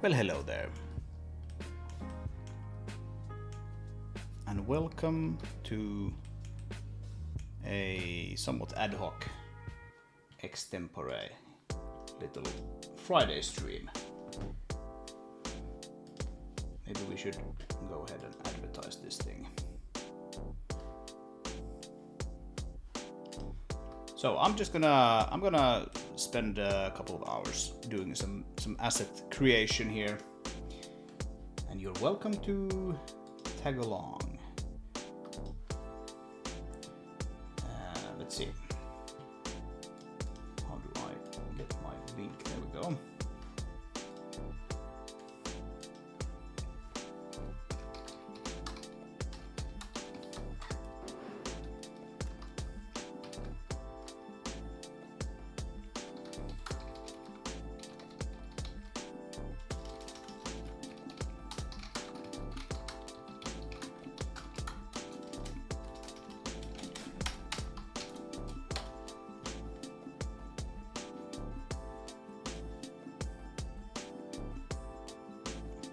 Well, hello there. And welcome to a somewhat ad hoc extempore little Friday stream. Maybe we should go ahead and advertise this thing. So I'm gonna spend a couple of hours doing some asset creation here, and you're welcome to tag along. Let's see. How do I get my link? There we go.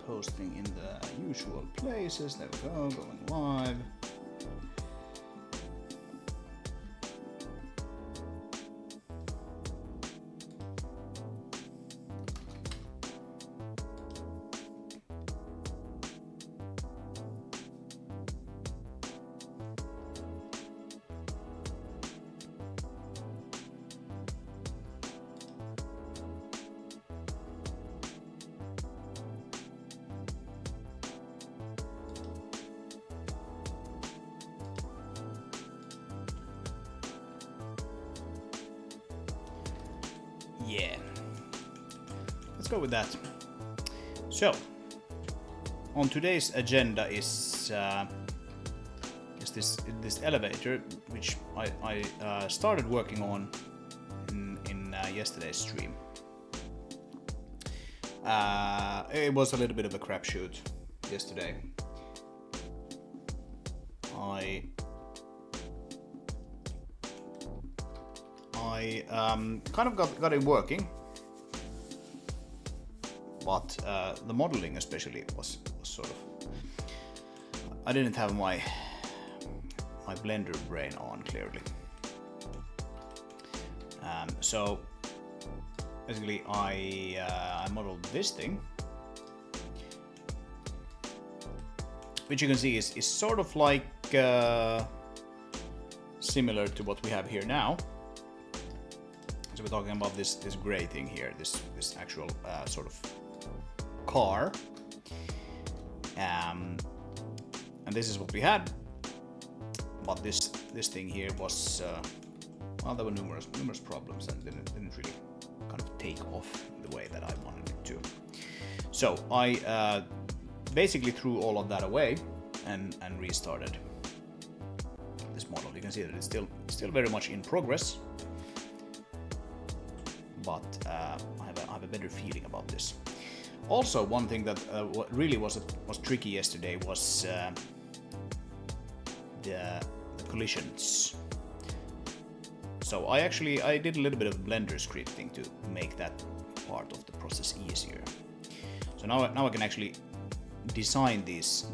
Posting in the usual places. There we go, going live. Yeah, let's go with that. So, on today's agenda is this elevator, which I started working on in yesterday's stream. It was a little bit of a crapshoot yesterday. I kind of got it working, but the modeling especially was sort of, I didn't have my Blender brain on clearly. So basically I modeled this thing, which you can see is sort of like similar to what we have here now. So we're talking about this gray thing here, this actual sort of car, and this is what we had. But this thing here was well, there were numerous problems and didn't really kind of take off the way that I wanted it to. So I basically threw all of that away and restarted this model. You can see that it's still very much in progress. But I have a better feeling about this. Also, one thing that what really was tricky yesterday was the collisions. So I did a little bit of Blender scripting to make that part of the process easier. So now I can actually design these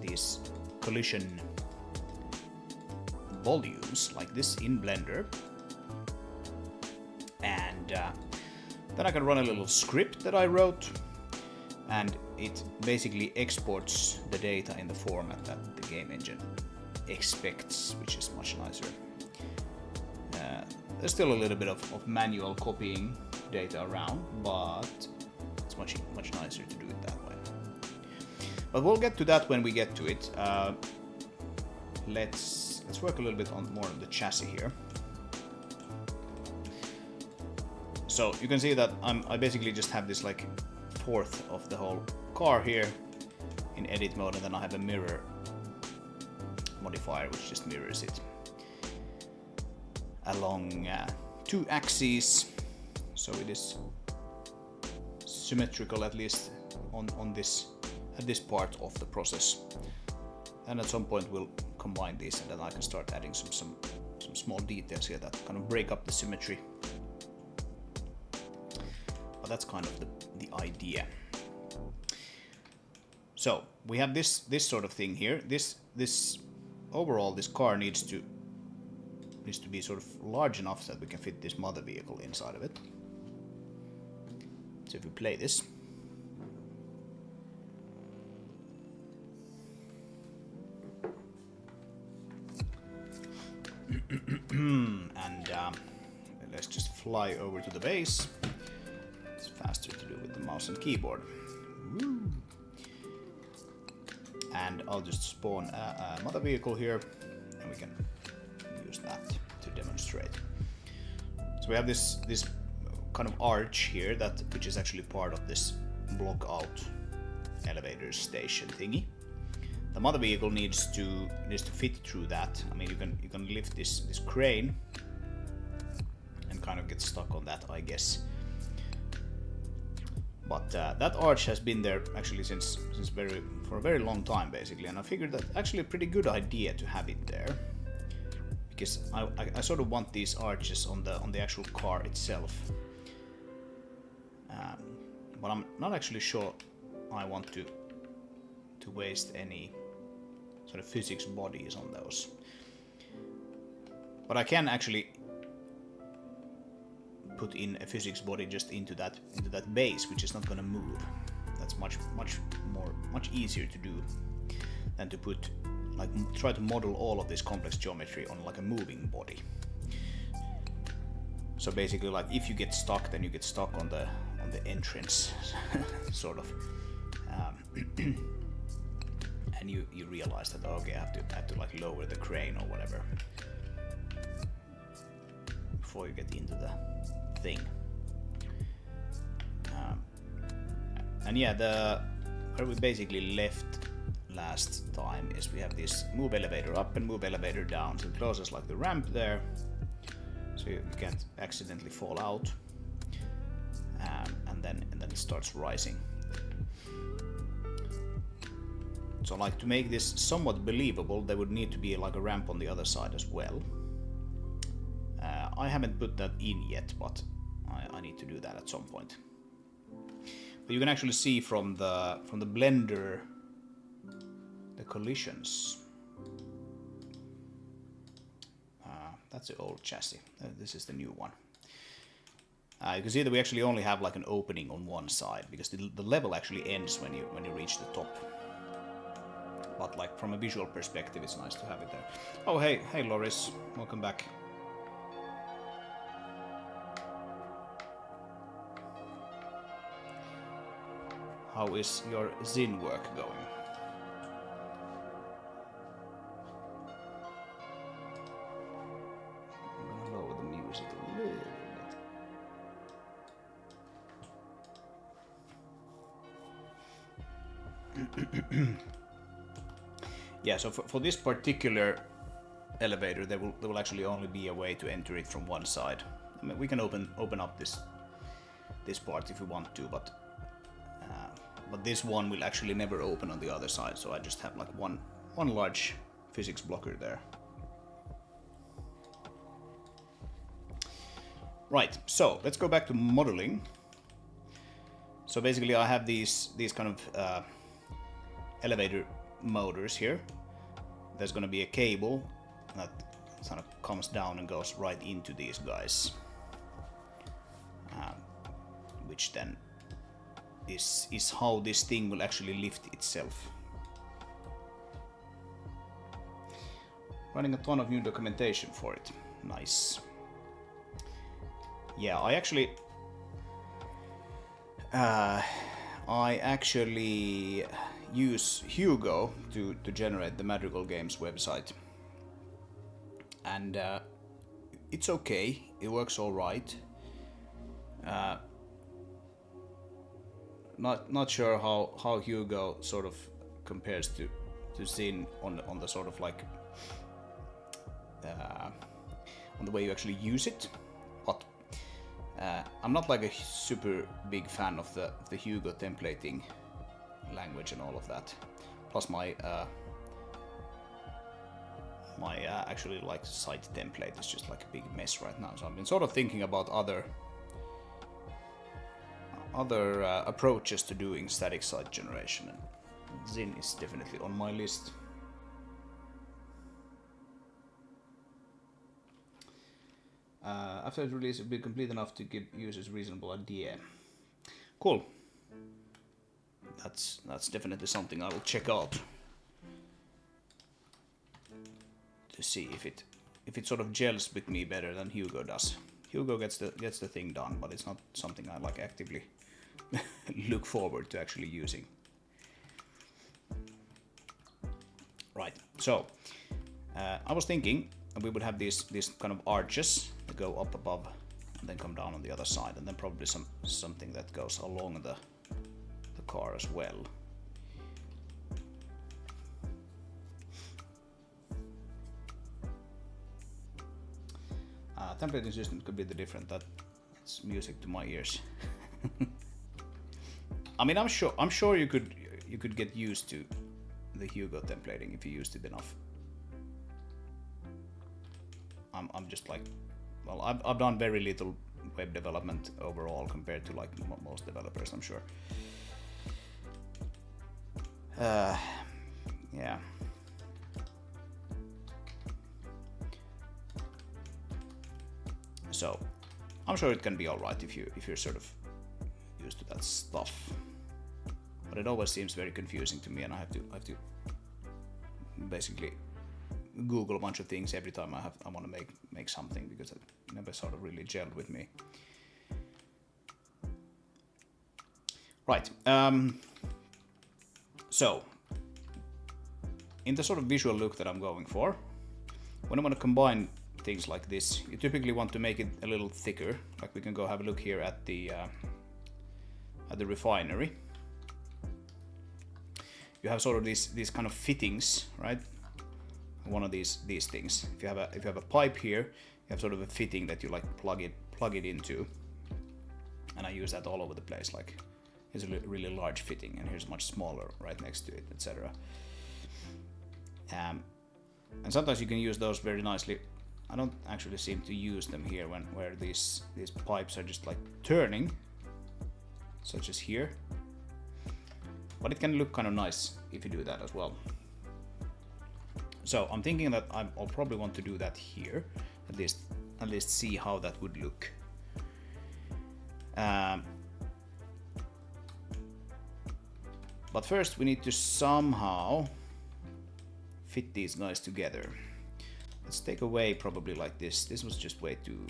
collision volumes like this in Blender, and then I can run a little script that I wrote, and it basically exports the data in the format that the game engine expects, which is much nicer. There's still a little bit of manual copying data around, but it's much nicer to do it that way. But we'll get to that when we get to it. Let's work a little bit more on the chassis here. So you can see that I basically just have this like fourth of the whole car here in edit mode, and then I have a mirror modifier which just mirrors it along two axes, so it is symmetrical at least on this part of the process. And at some point we'll combine these, and then I can start adding some small details here that kind of break up the symmetry. But that's kind of the idea. So we have this sort of thing here. This overall, this car needs to be sort of large enough so that we can fit this mother vehicle inside of it. So if we play this, and let's just fly over to the base. It's faster to do with the mouse and keyboard. Woo. And I'll just spawn a mother vehicle here, and we can use that to demonstrate. So we have this kind of arch here, which is actually part of this block out elevator station thingy. The mother vehicle needs to fit through that. I mean, you can lift this crane and kind of get stuck on that, I guess. But that arch has been there actually for a very long time, basically, and I figured that actually a pretty good idea to have it there, because I sort of want these arches on the actual car itself. But I'm not actually sure I want to waste any sort of physics bodies on those. But I can actually put in a physics body just into that base, which is not going to move. That's much easier to do than to put try to model all of this complex geometry on like a moving body. So basically, like if you get stuck, then you get stuck on the entrance, sort of, and you realize that okay, I have to like lower the crane or whatever before you get into the thing. And yeah, where we basically left last time is we have this move elevator up and move elevator down. So it closes like the ramp there, so you can't accidentally fall out, and then it starts rising. So like to make this somewhat believable, there would need to be like a ramp on the other side as well. I haven't put that in yet, but I need to do that at some point. But you can actually see from the blender the collisions. That's the old chassis. This is the new one. You can see that we actually only have like an opening on one side, because the level actually ends when you reach the top. But like from a visual perspective, it's nice to have it there. Oh hey Loris, welcome back. How is your Zin work going? I'm gonna lower the music a little bit. Yeah, so for this particular elevator, there will actually only be a way to enter it from one side. I mean, we can open up this part if we want to, but this one will actually never open on the other side. So I just have like one large physics blocker there. Right. So let's go back to modeling. So basically, I have these kind of elevator motors here. There's going to be a cable that kind of comes down and goes right into these guys, which then is how this thing will actually lift itself. Running a ton of new documentation for it. Nice. Yeah, I actually use Hugo to generate the Madrigal Games website, and it's okay. It works all right. Not sure how Hugo sort of compares to Zin on the sort of like on the way you actually use it, but I'm not like a super big fan of the Hugo templating language and all of that. Plus my actually like site template is just like a big mess right now. So I've been sort of thinking about other approaches to doing static site generation, and Zin is definitely on my list. After its release, it will be complete enough to give users a reasonable idea. Cool. That's definitely something I will check out to see if it sort of gels with me better than Hugo does. Hugo gets the thing done, but it's not something I like actively look forward to actually using. Right. So I was thinking we would have these kind of arches that go up above and then come down on the other side, and then probably something that goes along the car as well. Templating system could be the different. That's music to my ears. I mean, I'm sure you could get used to the Hugo templating if you used it enough. I'm just like, well, I've done very little web development overall compared to like most developers, I'm sure. Yeah. So I'm sure it can be alright if you're sort of used to that stuff. But it always seems very confusing to me, and I have to basically Google a bunch of things every time I want to make something, because it never sort of really gelled with me. Right. So in the sort of visual look that I'm going for, when I want to combine things like this, you typically want to make it a little thicker. Like we can go have a look here at the refinery. You have sort of these kind of fittings, right? One of these things. If you have a pipe here, you have sort of a fitting that you like plug it into, and I use that all over the place. Like here's a really large fitting, and here's much smaller right next to it, etc. And sometimes you can use those very nicely. I don't actually seem to use them here where these pipes are just like turning, such as here. But it can look kind of nice if you do that as well. So I'm thinking that I'll probably want to do that here, at least see how that would look. But first we need to somehow fit these guys together. Let's take away probably like this. This was just way too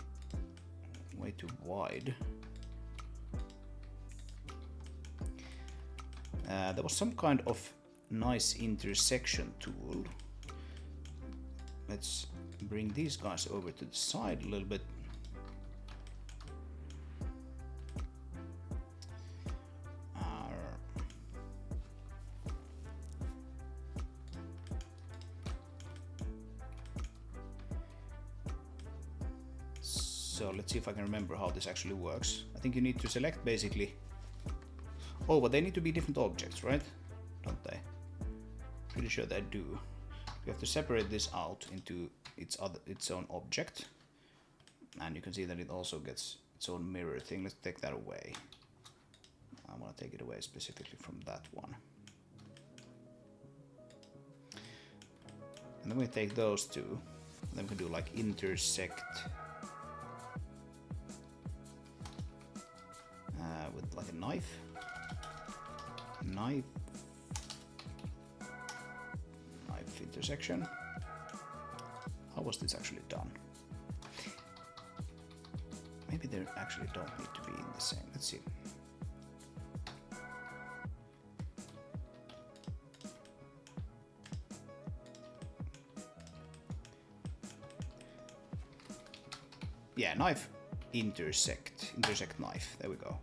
wide. There was some kind of nice intersection tool. Let's bring these guys over to the side a little bit. So let's see if I can remember how this actually works. I think you need to select basically. Oh, but they need to be different objects, right? Don't they? Pretty sure they do. You have to separate this out into its own object, and you can see that it also gets its own mirror thing. Let's take that away. I want to take it away specifically from that one. And then we take those two. Then we can do like intersect with like a knife. Knife intersection. How was this actually done? Maybe they actually don't need to be in the same. Let's see. Yeah, knife intersect knife. There we go.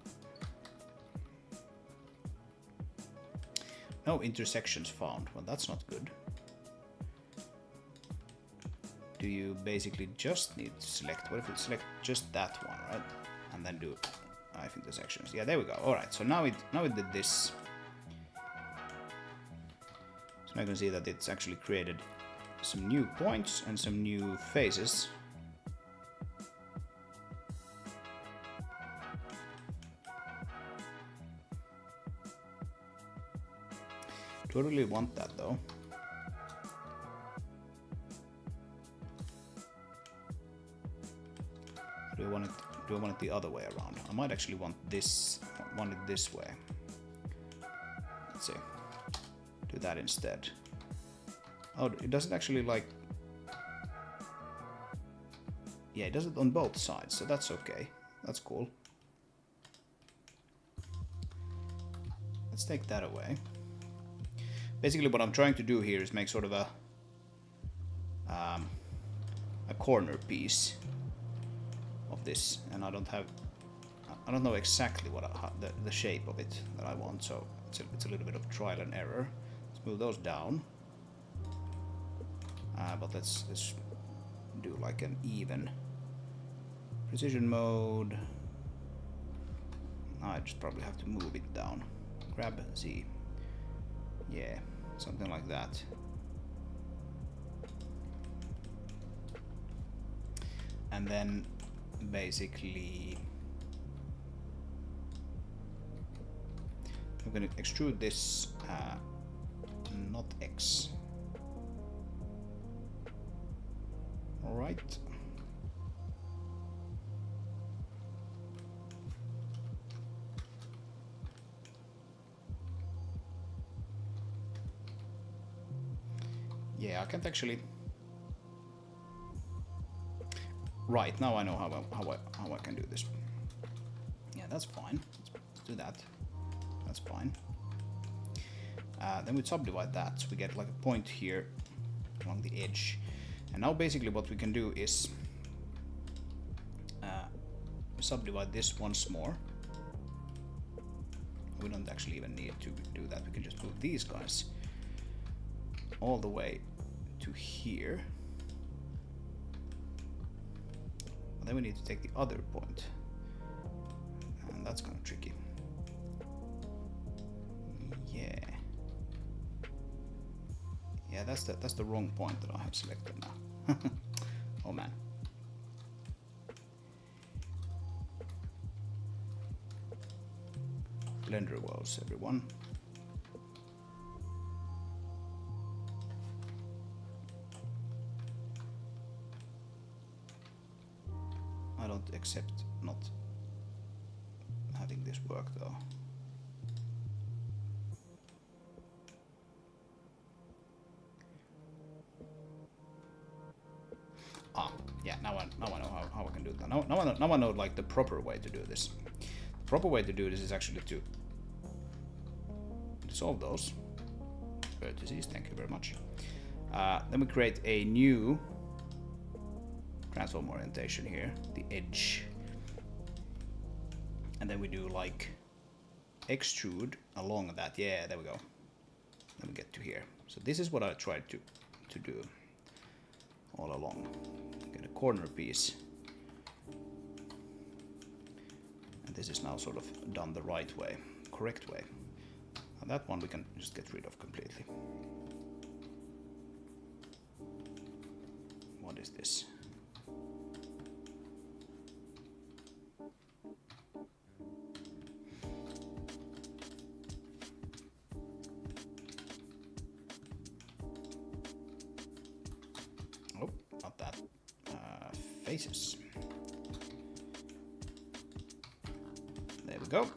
No intersections found. Well, that's not good. Do you basically just need to select? What if you select just that one, right? And then do knife intersections. Yeah, there we go. All right. So now it did this. So now you can see that it's actually created some new points and some new faces. Do Do I really want that though? Do I want it the other way around? I might actually want it this way. Let's see. Do that instead. Oh, it doesn't actually like... Yeah, it does it on both sides, so that's okay. That's cool. Let's take that away. Basically what I'm trying to do here is make sort of a corner piece of this, and I don't know exactly what the shape of it that I want, so it's a little bit of trial and error. Let's move those down, but let's do like an even precision mode. I just probably have to move it down. Grab Z. Yeah, something like that. And then basically I'm going to extrude this, not X. All right. Yeah, I can't actually. Right, now I know how I can do this. Yeah, that's fine. Let's do that. That's fine. Then we subdivide that, so we get like a point here along the edge. And now basically what we can do is subdivide this once more. We don't actually even need to do that. We can just move these guys all the way to here. Then we need to take the other point, and that's kind of tricky. Yeah, that's the wrong point that I have selected now. Oh man. Blender woes, everyone. I don't accept not having this work though. Yeah, now I know how I can do that. Now I know like the proper way to do this. The proper way to do this is actually to dissolve those vertices. Thank you very much. Then we create a new transform orientation here, the edge, and then we do like extrude along that. Yeah, there we go. Then we get to here. So this is what I tried to do all along. Get a corner piece, and this is now sort of done the right way, correct way. And that one we can just get rid of completely. What is this? Oh, not that. Faces. There we go.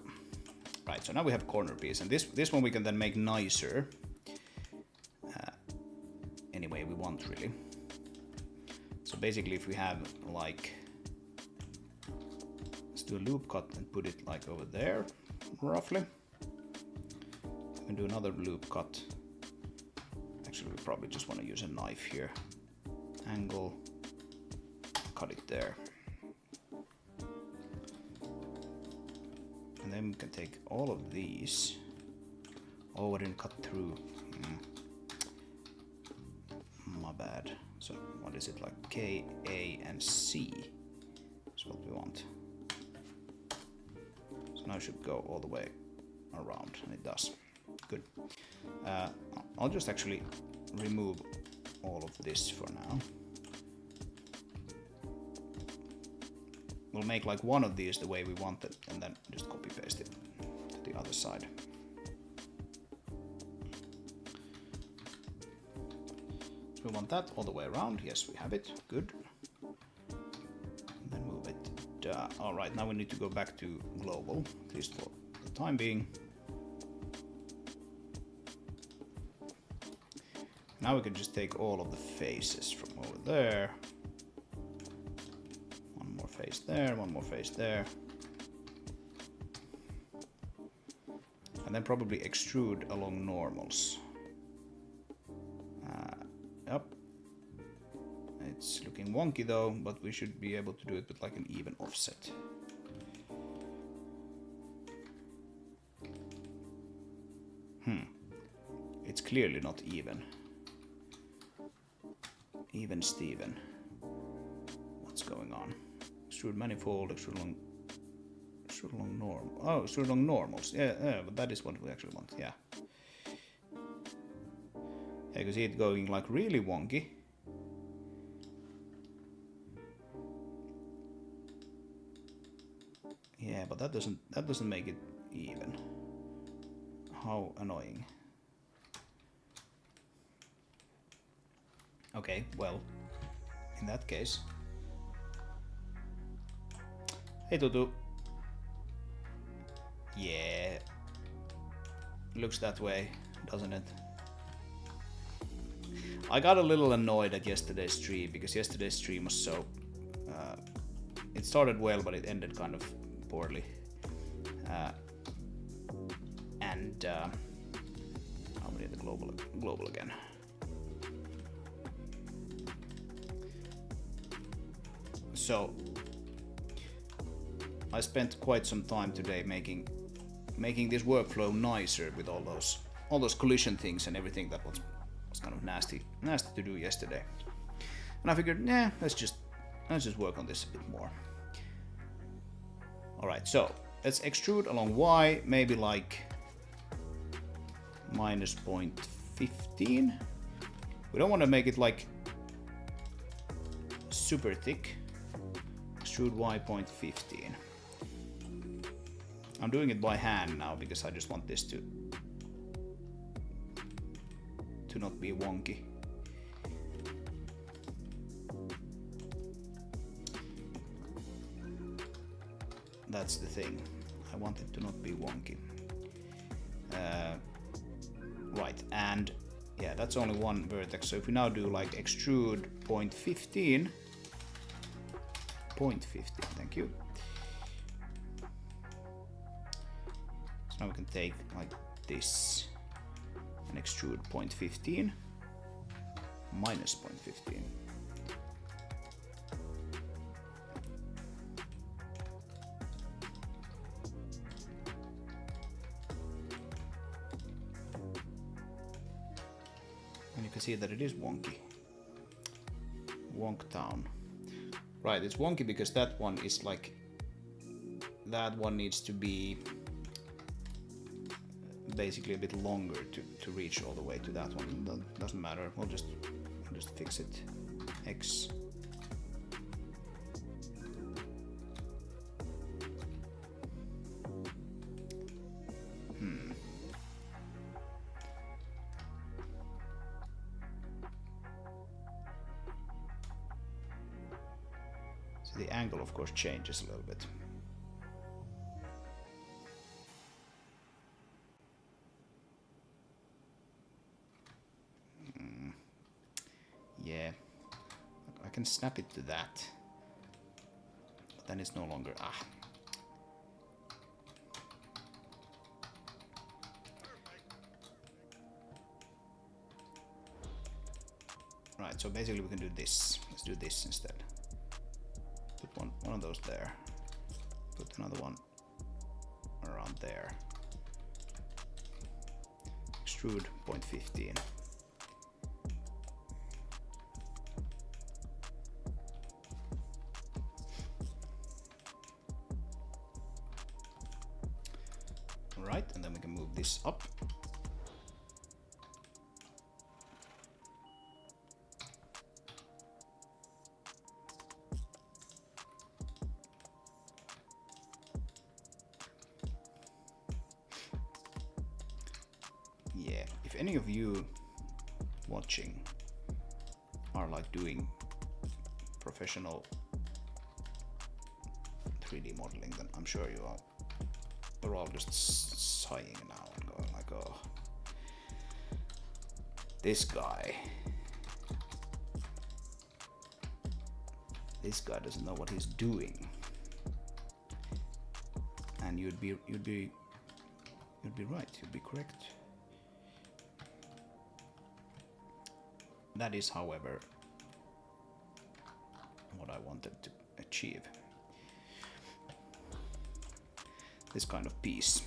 Right, so now we have corner piece, and this one we can then make nicer any way we want, really. So basically, if we have like, let's do a loop cut and put it like over there, roughly. We can do another loop cut. Actually, we probably just want to use a knife here. Angle, cut it there. And then we can take all of these. Oh, I didn't cut through. My bad. So what is it, like K, A, and C is what we want. So now it should go all the way around, and it does. Good. I'll just actually remove all of this for now. We'll make like one of these the way we want it, and then just copy paste it to the other side. So we want that all the way around. Yes, we have it. Good. And then move it. All right, now we need to go back to global, at least for the time being. Now we can just take all of the faces from over there. One more face there, one more face there. And then probably extrude along normals. Yep. It's looking wonky though, but we should be able to do it with like an even offset. It's clearly not even. Even Steven. What's going on? Extrude manifold, extrude along normal. Oh, extrude along normals. Yeah, but that is what we actually want. Yeah. Yeah, you can see it going like really wonky. Yeah, but that doesn't make it even. How annoying. Okay, well, in that case. Hey Tutu. Yeah. Looks that way, doesn't it? I got a little annoyed at yesterday's stream because yesterday's stream was so... it started well, but it ended kind of poorly. How many are the global again? So I spent quite some time today making this workflow nicer with all those collision things and everything that was kind of nasty to do yesterday. And I figured, yeah, let's just work on this a bit more. All right, so let's extrude along Y, maybe like minus 0.15. We don't want to make it like super thick. Extrude Y 0.15. I'm doing it by hand now because I just want this to not be wonky. That's the thing. I want it to not be wonky. Right, and yeah, that's only one vertex. So if we now do like extrude 0.15, thank you. So now we can take like this and extrude 0.15 minus 0.15. And you can see that it is wonky. Wonk town. Right, it's wonky because that one is like, that one needs to be basically a bit longer to reach all the way to that one. That doesn't matter. We'll just fix it. X. So the angle, of course, changes a little bit. Yeah, I can snap it to that, but then it's no longer, Right, so basically we can do this. Let's do this instead. Put one of those there. Put another one around there. Extrude 0.15. Right, and then we can move this up. Yeah, if any of you watching are like doing professional 3D modeling, then I'm sure you're all just sighing now and going like, oh, this guy doesn't know what he's doing. And you'd be right, you'd be correct. That is, however, what I wanted to achieve. This kind of piece.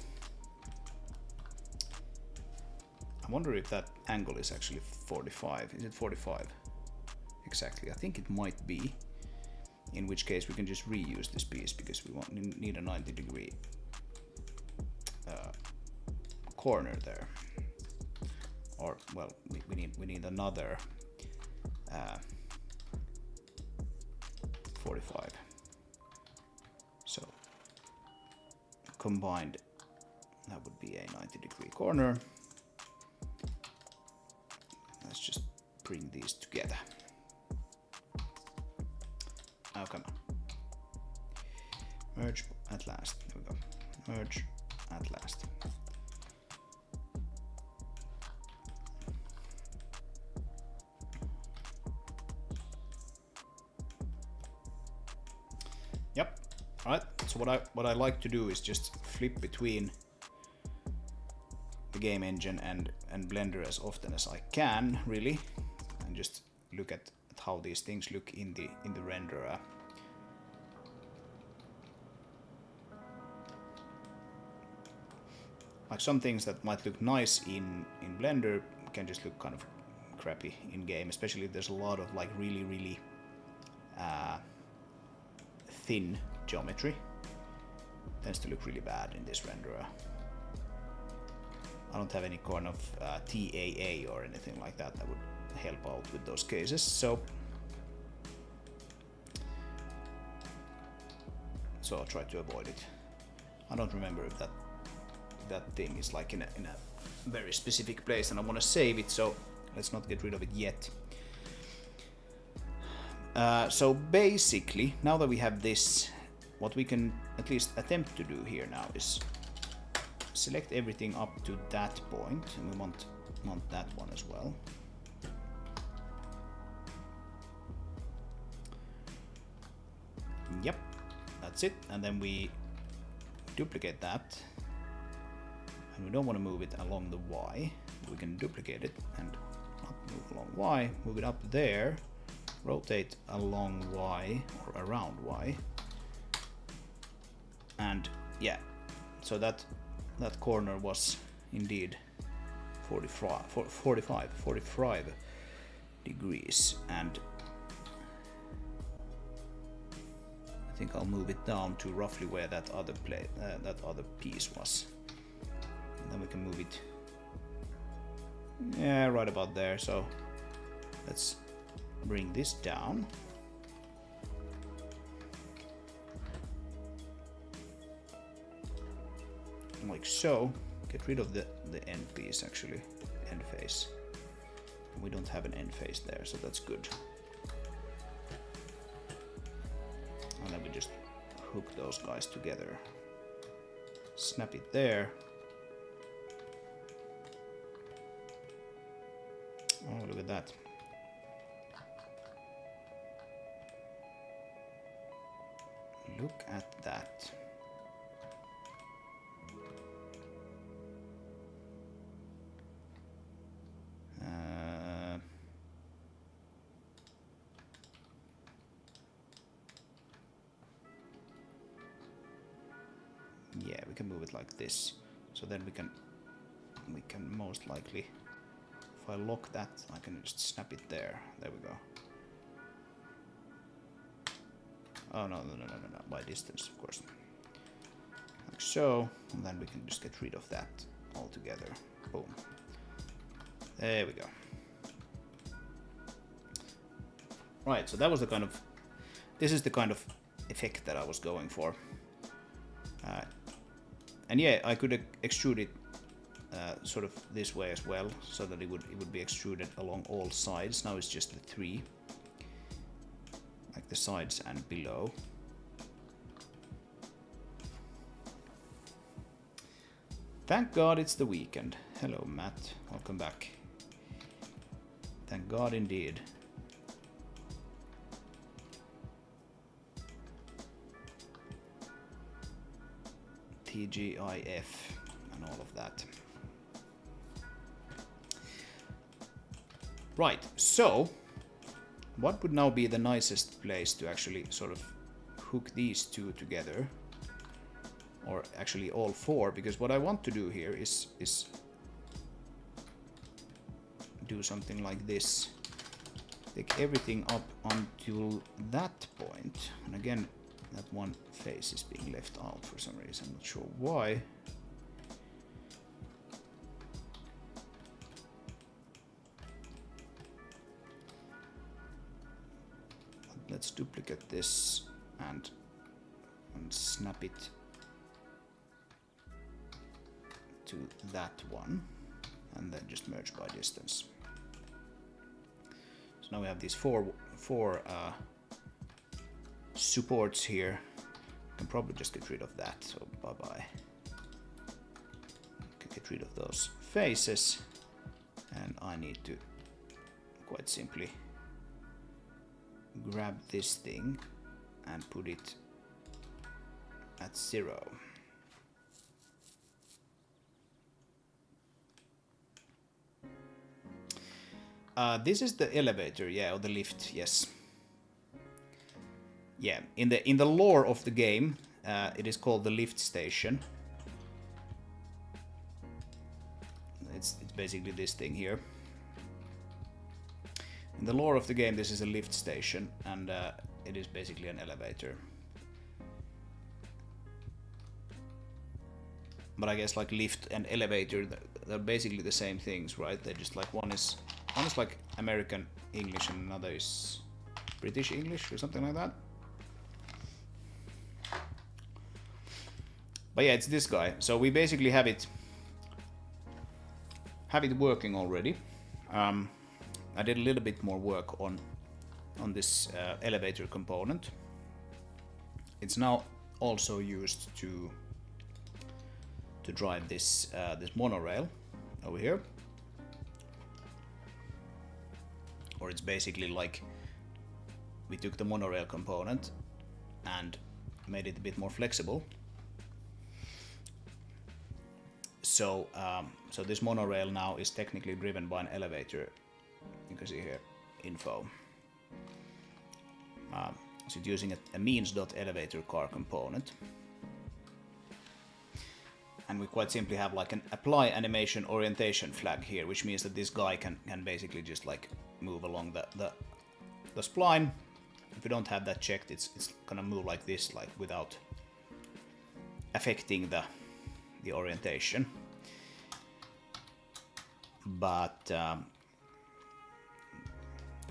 I wonder if that angle is actually 45. Is it 45? Exactly. I think it might be. In which case we can just reuse this piece because we need a 90-degree corner there. Or well, we need another 45. So combined, that would be a 90-degree corner. Let's just bring these together. Oh, come on. Merge at last. There we go. Merge at last. Yep. All right. So what I like to do is just flip between the game engine and Blender as often as I can, really, and just look at how these things look in the renderer. Like some things that might look nice in Blender can just look kind of crappy in game, especially if there's a lot of like really thin geometry. Tends to look really bad in this renderer. I don't have any kind of TAA or anything like that that would help out with those cases, so I'll try to avoid it. I don't remember if that thing is like in a very specific place, and I want to save it, so let's not get rid of it yet. So basically, now that we have this, what we can at least attempt to do here now is select everything up to that point, and we want that one as well. Yep, that's it. And then we duplicate that, and we don't want to move it along the Y. We can duplicate it and not move along Y, move it up there, rotate along Y or around Y, and yeah, so that corner was indeed 45 degrees, and I think I'll move it down to roughly where that other piece was, and then we can move it, yeah, right about there. So let's bring this down. Like so. Get rid of the end piece, actually, end face. We don't have an end face there, so that's good. And then we just hook those guys together. Snap it there. Oh, look at that. Look at that. Yeah, we can move it like this. So then we can most likely, if I lock that, I can just snap it there. There we go. Oh, no, by distance, of course. Like so, and then we can just get rid of that altogether. Boom. There we go. Right, so that was the kind of, this is the kind of effect that I was going for. And yeah, I could extrude it sort of this way as well, so that it would be extruded along all sides. Now it's just the 3, like the sides and below. Thank God it's the weekend. Hello Matt, welcome back. Thank God indeed. TGIF and all of that. Right, so what would now be the nicest place to actually sort of hook these two together? Or actually all 4, because what I want to do here is do something like this. Take everything up until that point. And again, that one face is being left out for some reason. I'm not sure why. Let's duplicate this and snap it to that one, and then just merge by distance. So now we have these four supports here. I can probably just get rid of that, so bye bye. Can get rid of those faces, and I need to quite simply grab this thing and put it at 0. This is the elevator, yeah, or the lift, yes. Yeah, in the lore of the game, it is called the lift station. It's basically this thing here. In the lore of the game, this is a lift station, and it is basically an elevator. But I guess like lift and elevator, they're basically the same things, right? They're just like one is like American English and another is British English or something like that. But yeah, it's this guy. So we basically have it working already. I did a little bit more work on this elevator component. It's now also used to drive this monorail over here. Or it's basically like we took the monorail component and made it a bit more flexible. So so this monorail now is technically driven by an elevator. You can see here info. So it's using a means.elevator car component. And we quite simply have like an apply animation orientation flag here, which means that this guy can basically just like move along the spline. If you don't have that checked, it's gonna move like this, like without affecting the orientation. But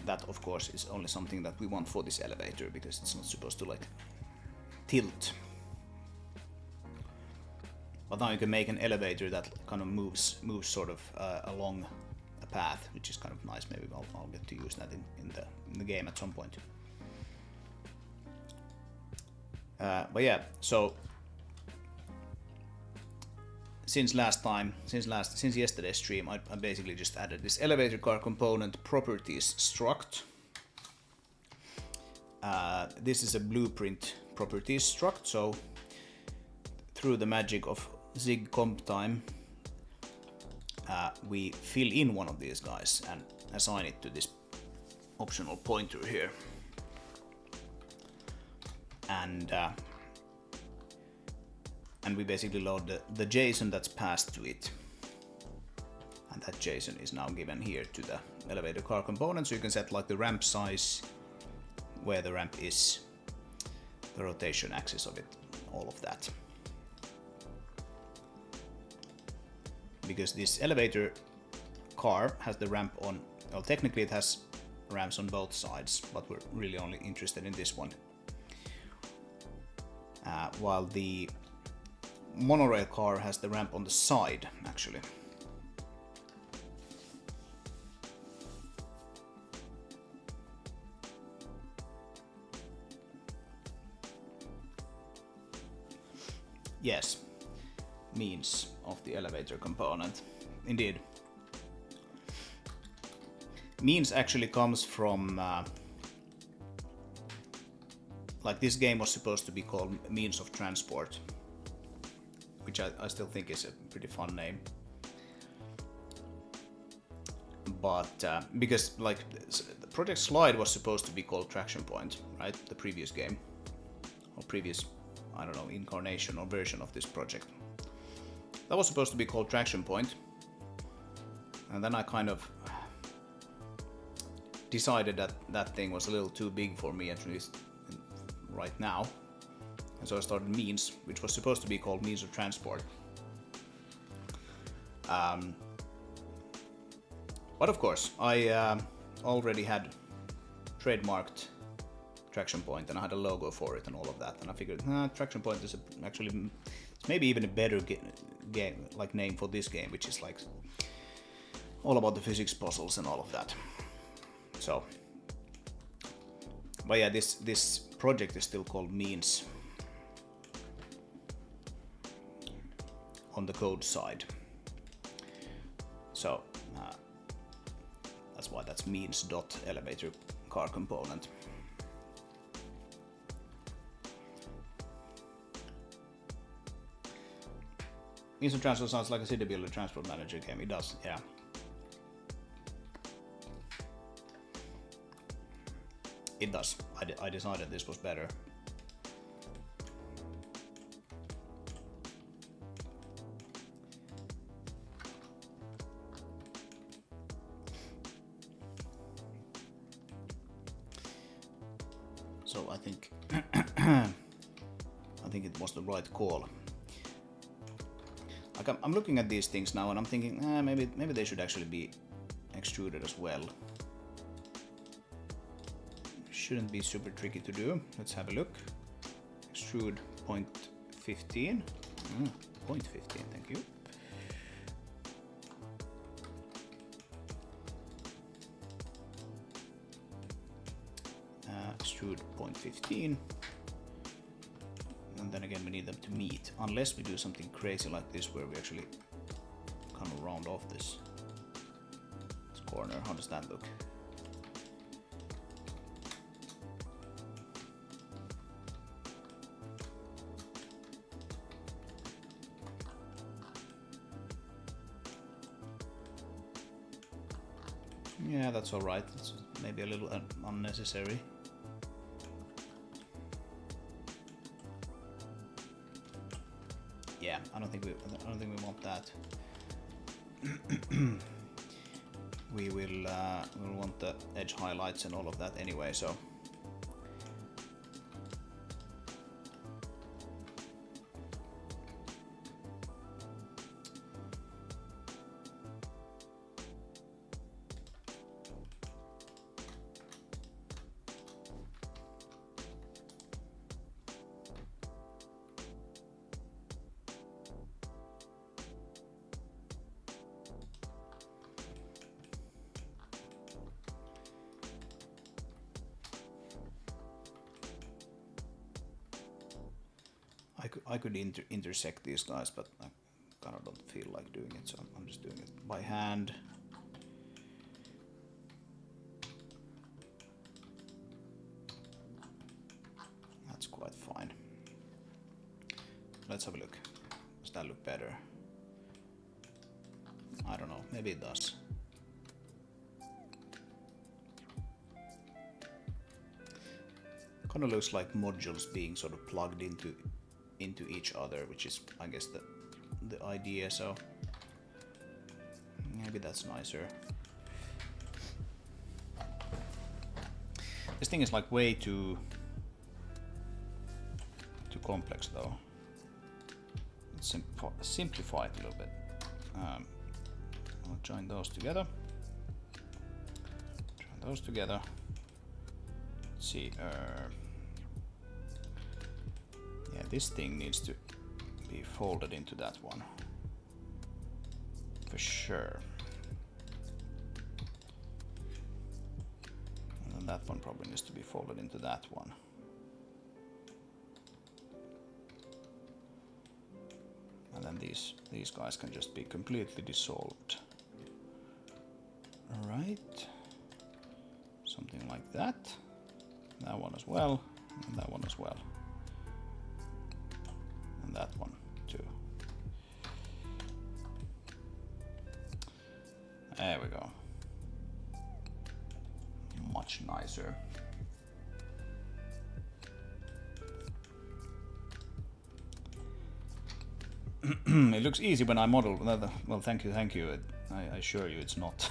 that of course is only something that we want for this elevator, because it's not supposed to like tilt. But now you can make an elevator that kind of moves sort of along a path, which is kind of nice. Maybe I'll get to use that in the game at some point. But yeah, so since yesterday's stream, I basically just added this elevator car component properties struct. This is a blueprint properties struct, so through the magic of Zig comp time, we fill in one of these guys and assign it to this optional pointer here. And we basically load the JSON that's passed to it. And that JSON is now given here to the elevator car component, so you can set like the ramp size, where the ramp is, the rotation axis of it, all of that. Because this elevator car has the ramp on, well, technically it has ramps on both sides, but we're really only interested in this one. While the monorail car has the ramp on the side, actually. Yes, means of the elevator component. Indeed. Means actually comes from like this game was supposed to be called Means of Transport, which I still think is a pretty fun name. But because like Project Slide was supposed to be called Traction Point, right? The previous game, or previous, I don't know, incarnation or version of this project. That was supposed to be called Traction Point, and then I kind of decided that that thing was a little too big for me, at least right now, and so I started Means, which was supposed to be called Means of Transport. But of course, I already had trademarked Traction Point, and I had a logo for it and all of that, and I figured, Traction Point is actually it's maybe even a better game like name for this game, which is like all about the physics puzzles and all of that. So, but yeah, this project is still called Means on the code side. So that's why that's means.elevator car component. Means of Transport sounds like a city builder transport manager game. It does, yeah. It does. I decided this was better. So I think I think it was the right call. Like I'm looking at these things now and I'm thinking, maybe they should actually be extruded as well. Shouldn't be super tricky to do. Let's have a look. Extrude 0.15. 0.15, thank you. Extrude 0.15. And then again we need them to meet. Unless we do something crazy like this where we actually kind of round off this corner. How does that look? Yeah, that's alright. It's maybe a little unnecessary. Yeah, I don't think we want that. We'll want the edge highlights and all of that anyway, so. I could intersect these guys, but I kind of don't feel like doing it, so I'm just doing it by hand. That's quite fine. Let's have a look. Does that look better? I don't know, maybe it does. Kind of looks like modules being sort of plugged into each other, which is, I guess, the idea. So maybe that's nicer. This thing is like way too complex, though. Let's simplify it a little bit. I'll join those together. Join those together. Let's see. Yeah, this thing needs to be folded into that one. For sure. And then that one probably needs to be folded into that one. these guys can just be completely dissolved. Alright. Something like that. That one as well. And that one as well. And that one too. There we go. Much nicer. It looks easy when I model. Well, thank you. I assure you it's not.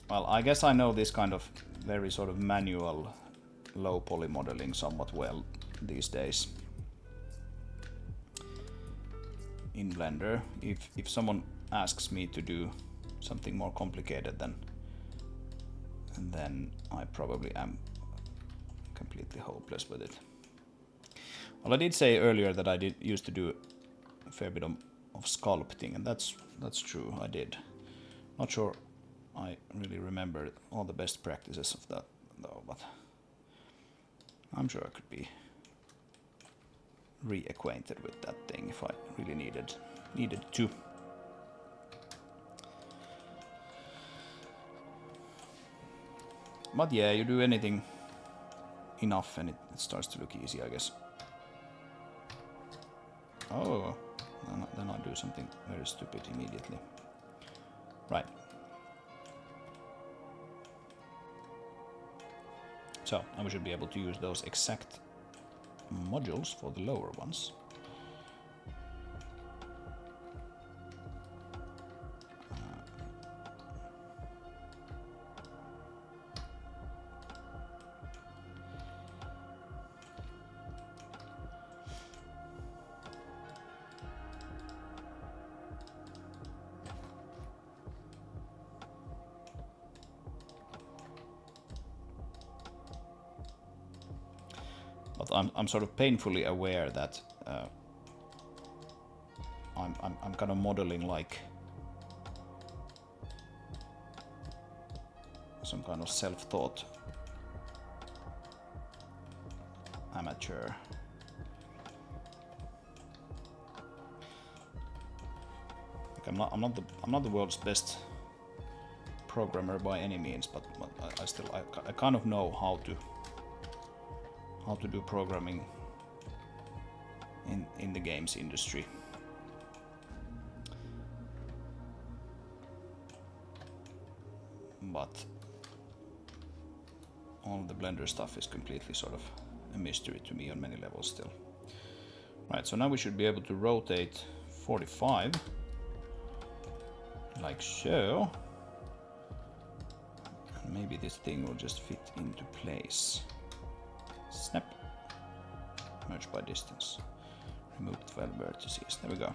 Well, I guess I know this kind of very sort of manual low poly modeling somewhat well these days in Blender. If someone asks me to do something more complicated, then I probably am completely hopeless with it. Well, I did say earlier that I used to do a fair bit of sculpting, and that's true, I did. Not sure I really remember all the best practices of that though, but I'm sure I could be reacquainted with that thing if I really needed to. But yeah, you do anything enough and it starts to look easy, I guess. Oh, then I do something very stupid immediately. Right. So, now we should be able to use those exact modules for the lower ones. But I'm sort of painfully aware that I'm kind of modeling like some kind of self-taught amateur. Like I'm not the world's best programmer by any means, but I kind of know how to do programming in the games industry. But all the Blender stuff is completely sort of a mystery to me on many levels still. Right, so now we should be able to rotate 45 like so. And maybe this thing will just fit into place. Snap. Merge by distance. Remove 12 vertices. There we go.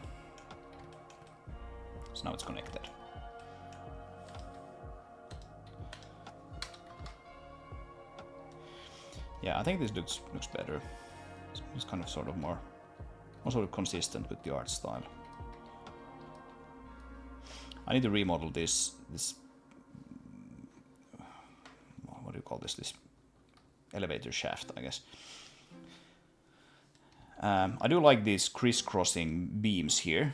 So now it's connected. Yeah, I think this looks better. It's kind of sort of more sort of consistent with the art style. I need to remodel this what do you call this elevator shaft, I guess. I do like these crisscrossing beams here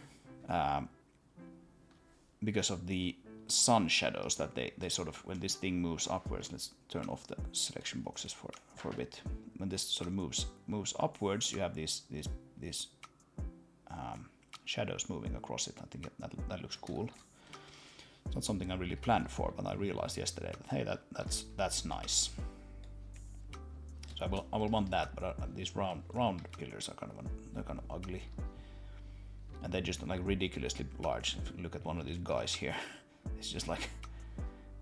because of the sun shadows that they sort of, when this thing moves upwards, let's turn off the selection boxes for a bit. When this sort of moves upwards, you have these shadows moving across it. I think that looks cool. It's not something I really planned for, but I realized yesterday that hey, that's nice. So I will want that, but these round pillars are they're kind of ugly, and they're just like ridiculously large. If you look at one of these guys here, it's just like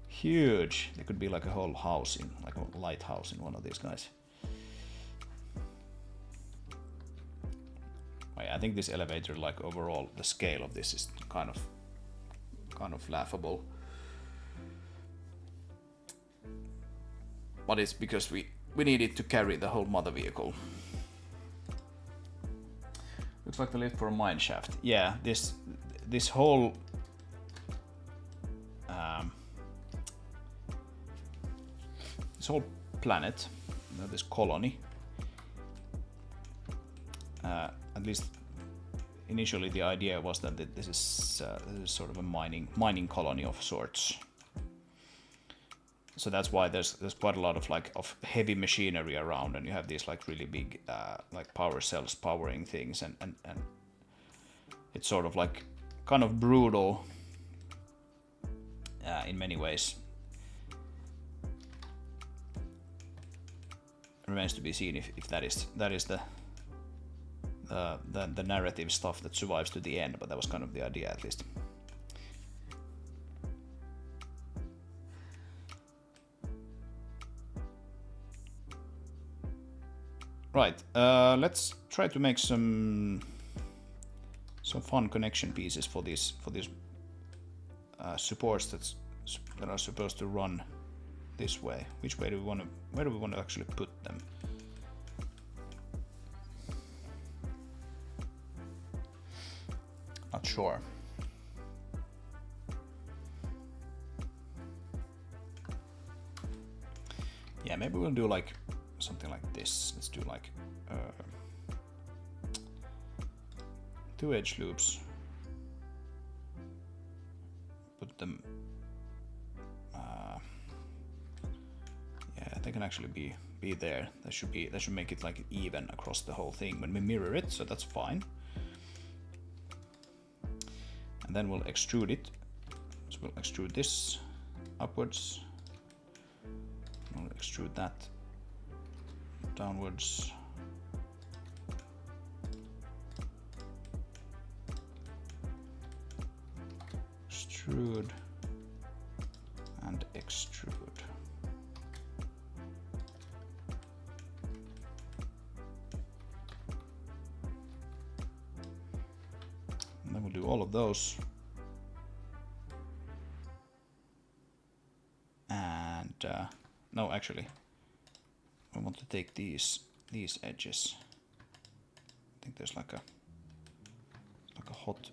huge. There could be like a whole house like a lighthouse in one of these guys. I think this elevator, like overall, the scale of this is kind of laughable. But it's because we need it to carry the whole mother vehicle. Looks like the lift for a mine shaft. Yeah, this whole whole planet, this colony. At least initially the idea was that this is sort of a mining colony of sorts. So that's why there's quite a lot of of heavy machinery around, and you have these like really big like power cells powering things, and it's sort of like kind of brutal in many ways. Remains to be seen if that is the narrative stuff that survives to the end, but that was kind of the idea at least. Right, let's try to make some fun connection pieces for these supports that are supposed to run this way. Which way do we want to? Where do we want to actually put them? Not sure. Yeah, maybe we'll do like something like this. Let's do like 2 edge loops. Put them. Yeah, they can actually be there. That should make it like even across the whole thing when we mirror it. So that's fine. And then we'll extrude it. So we'll extrude this upwards. We'll extrude that downwards. Extrude and extrude. And then we'll do all of those. And no, actually, I want to take these edges. I think there's like a hot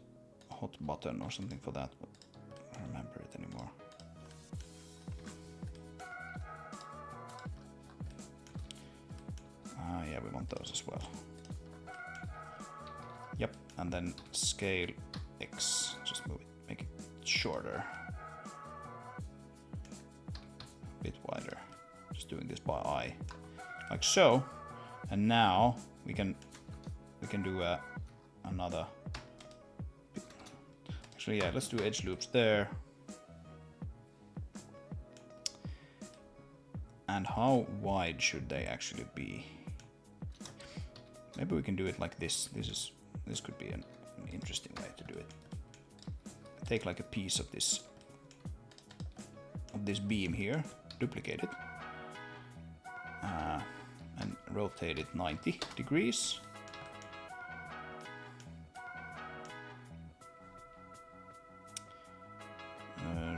button or something for that, but I don't remember it anymore. Yeah, we want those as well. Yep, and then scale X. Just move it, make it shorter, a bit wider. Just doing this by eye, like so. And now we can do another. Actually, yeah, let's do edge loops there. And how wide should they actually be? Maybe we can do it like this. This could be an interesting way to do it. Take like a piece of this beam here, duplicate it, and rotate it 90 degrees.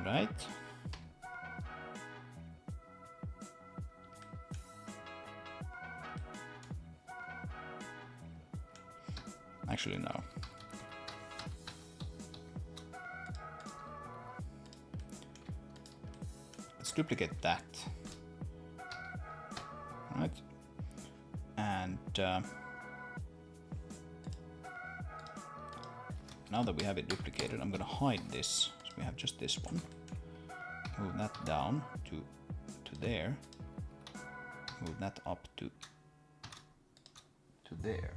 Right. Actually, no. Let's duplicate that. Right. And now that we have it duplicated, I'm going to hide this. So we have just this one. Move that down to there. Move that up to there.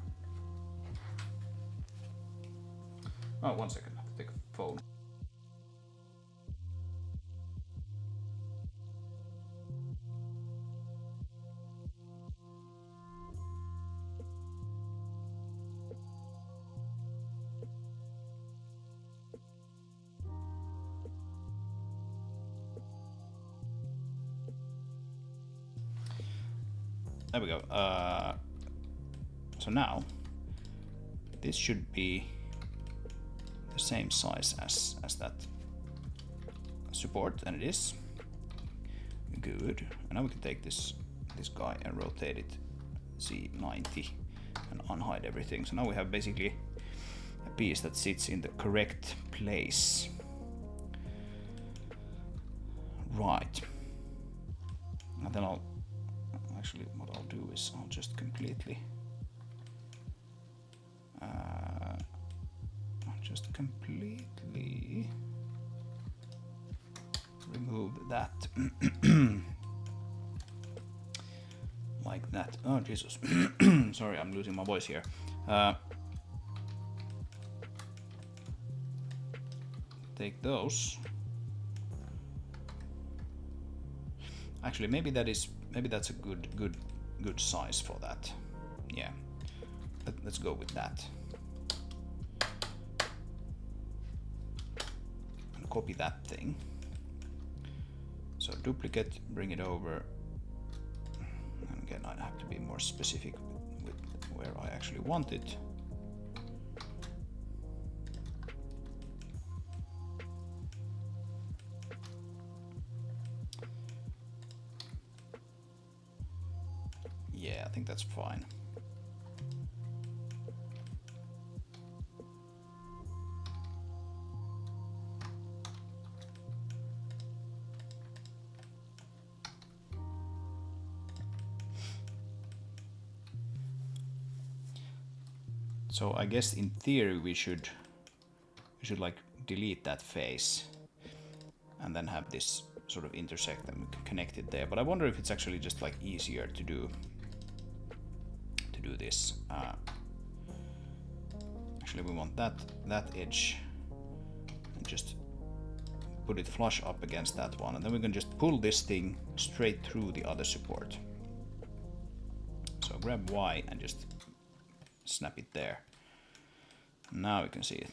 Oh, 1 second. I have to take a phone. There we go. So now this should be the same size as that support, and it is. Good. And now we can take this guy and rotate it Z90 and unhide everything. So now we have basically a piece that sits in the correct place. Right. And then I'll actually, what I'll do is I'll just completely remove that. Like that. Oh Jesus. Sorry, I'm losing my voice here. Take those. Actually, maybe that's a good size for that. Yeah. Let's go with that. And copy that thing. So duplicate, bring it over. And again, I'd have to be more specific with where I actually want it. Yeah, I think that's fine. So I guess in theory we should like delete that face and then have this sort of intersect and connect it there. But I wonder if it's actually just like easier to do this. Actually, we want that edge and just put it flush up against that one, and then we can just pull this thing straight through the other support. So grab Y and just snap it there. Now we can see it.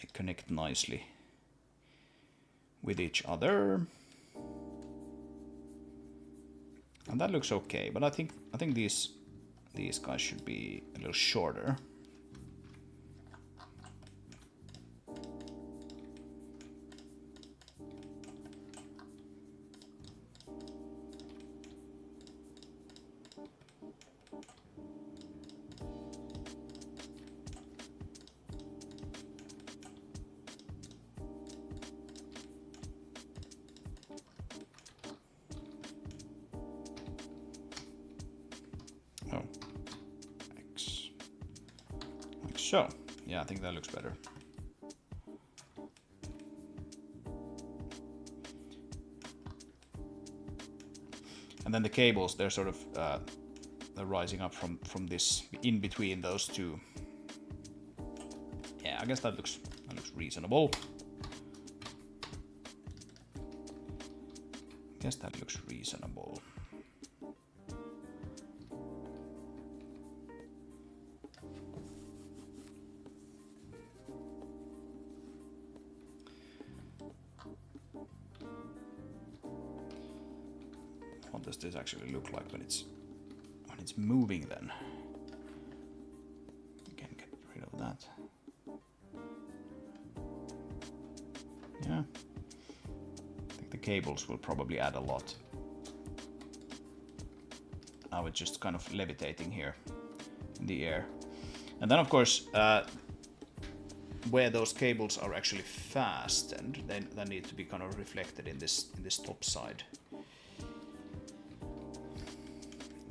They connect nicely with each other. And that looks okay, but I think these guys should be a little shorter. So, yeah, I think that looks better. And then the cables, they're sort of they're rising up from this in between those two. Yeah, I guess that looks reasonable. I guess that looks reasonable. What does this actually look like when it's moving then? You can get rid of that. Yeah. I think the cables will probably add a lot. Now it's just kind of levitating here in the air. And then of course where those cables are actually fastened, they need to be kind of reflected in this top side.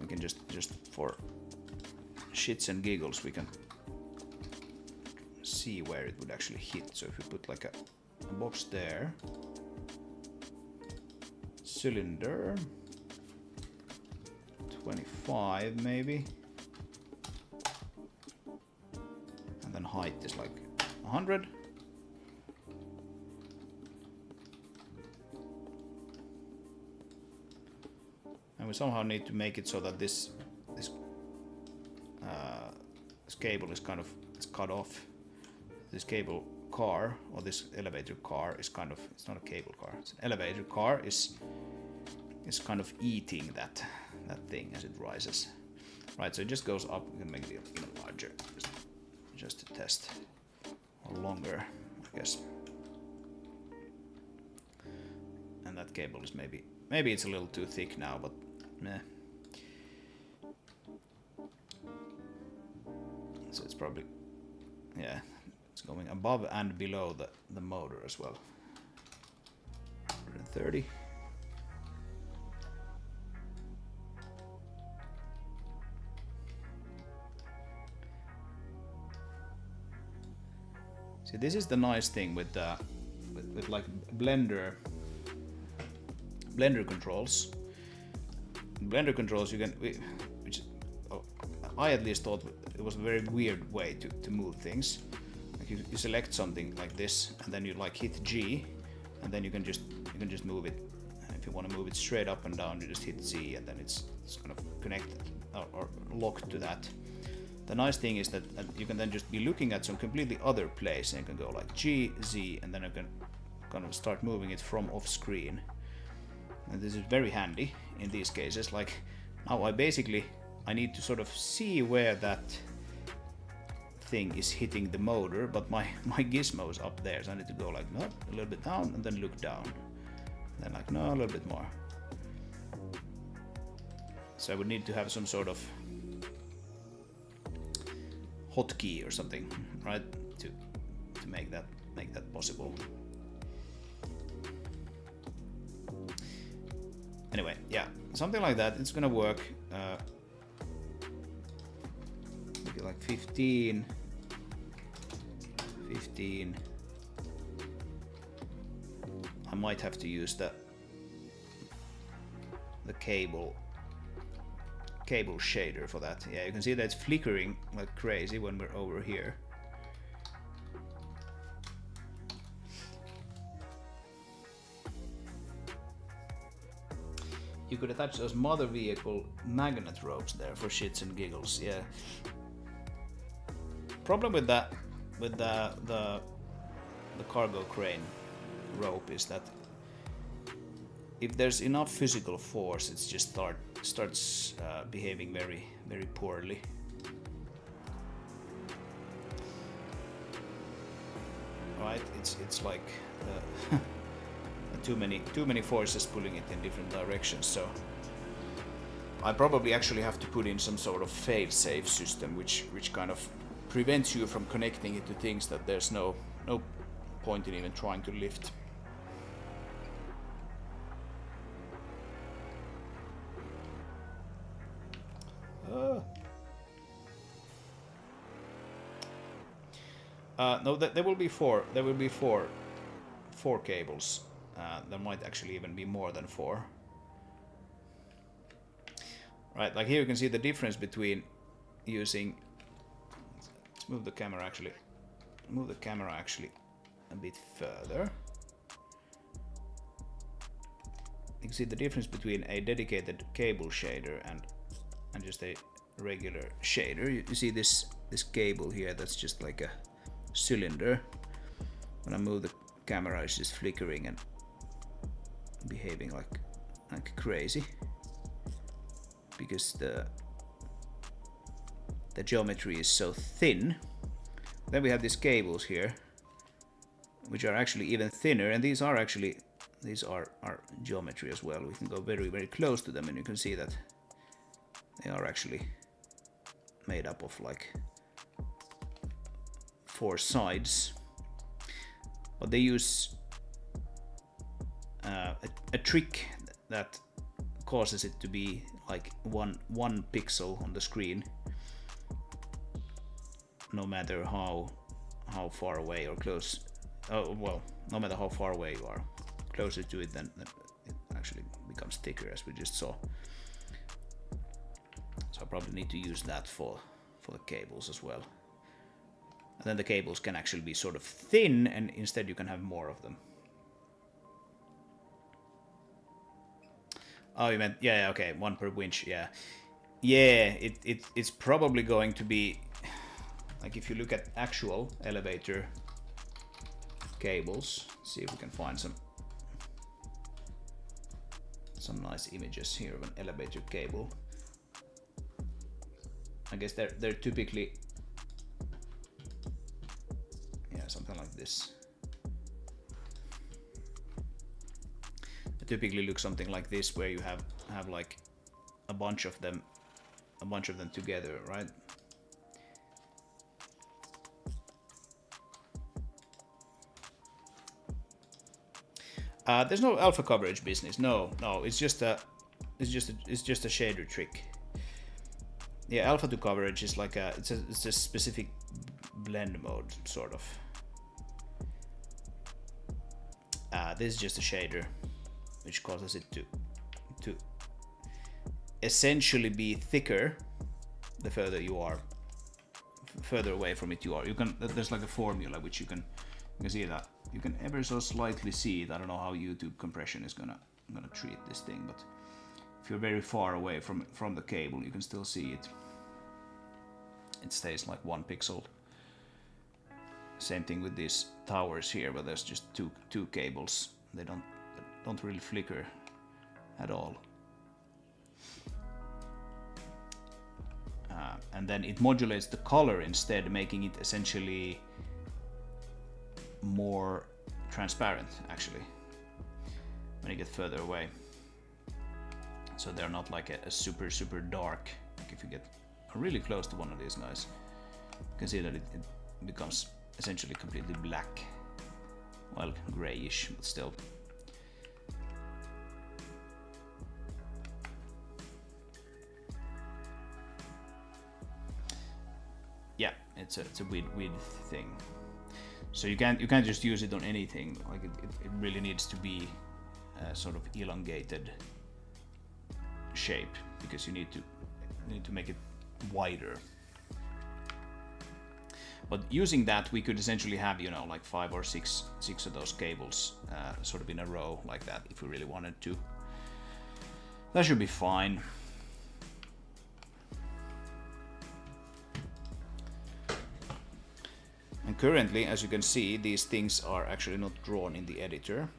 We can just for shits and giggles, we can see where it would actually hit. So if we put like a box there, cylinder 25 maybe, and then height is like 100. And we somehow need to make it so that this cable is kind of, it's cut off. This cable car, or this elevator car, is kind of, it's not a cable car, it's an elevator car, is kind of eating that thing as it rises. Right, so it just goes up. We can make it even larger, just to test, or longer, I guess. And that cable is maybe it's a little too thick now, but meh. So it's probably, yeah, it's going above and below the motor as well. 130. See, this is the nice thing with like Blender controls. Blender controls you can, which I at least thought it was a very weird way to move things. Like you select something like this, and then you like hit G, and then you can just move it. And if you want to move it straight up and down, you just hit Z, and then it's kind of connected or locked to that. The nice thing is that you can then just be looking at some completely other place, and you can go like G, Z, and then you can kind of start moving it from off screen. And this is very handy in these cases. Like now I need to sort of see where that thing is hitting the motor, but my gizmo is up there, so I need to go like, no, a little bit down, and then look down. And then like, no, a little bit more. So I would need to have some sort of hotkey or something, right, to make that possible. Anyway, yeah, something like that. It's gonna work. Maybe like 15. I might have to use the cable shader for that. Yeah, you can see that it's flickering like crazy when we're over here. You could attach those mother vehicle magnet ropes there for shits and giggles. Yeah. Problem with that, with the cargo crane rope, is that if there's enough physical force, it's just starts behaving very, very poorly. Right? It's like too many forces pulling it in different directions. So I probably actually have to put in some sort of fail-safe system, which kind of prevents you from connecting it to things that there's no point in even trying to lift. No, there will be four. There will be four cables. There might actually even be more than 4. Right, like here you can see the difference between using. Let's move the camera actually. Move the camera actually a bit further. You can see the difference between a dedicated cable shader and just a regular shader. You see this cable here that's just like a cylinder. When I move the camera, it's just flickering and behaving like crazy because the geometry is so thin. Then we have these cables here, which are actually even thinner, and these are geometry as well. We can go very, very close to them, and you can see that they are actually made up of like 4 sides. But they use a trick that causes it to be like one pixel on the screen, no matter how far away or close. Oh well, no matter how far away you are, closer to it, then it actually becomes thicker, as we just saw. So I probably need to use that for the cables as well. And then the cables can actually be sort of thin, and instead you can have more of them. Oh, you meant, yeah, okay, 1 per winch, yeah. Yeah, it's probably going to be, like if you look at actual elevator cables, see if we can find some nice images here of an elevator cable. I guess they're typically, yeah, something like this. They typically look something like this, where you have like a bunch of them together, right? There's no alpha coverage business. No, it's just a shader trick. Yeah, alpha to coverage is like it's a specific blend mode, sort of. This is just a shader, which causes it to essentially be thicker the further you are, further away from it you are. You can, there's like a formula which you can see that you can ever so slightly see it. I don't know how YouTube compression is gonna treat this thing, but if you're very far away from the cable, you can still see it. It stays like 1 pixel. Same thing with these towers here, where there's just two cables. They don't really flicker at all. And then it modulates the color instead, making it essentially more transparent, actually, when you get further away. So they're not like a super dark. Like if you get really close to one of these guys, you can see that it becomes essentially completely black. Well, grayish, but still. Yeah, it's a weird thing. So you can't just use it on anything. Like it really needs to be a sort of elongated shape, because you need to make it wider. But using that, we could essentially have, you know, like 5 or 6 of those cables sort of in a row like that, if we really wanted to. That should be fine. And currently, as you can see, these things are actually not drawn in the editor.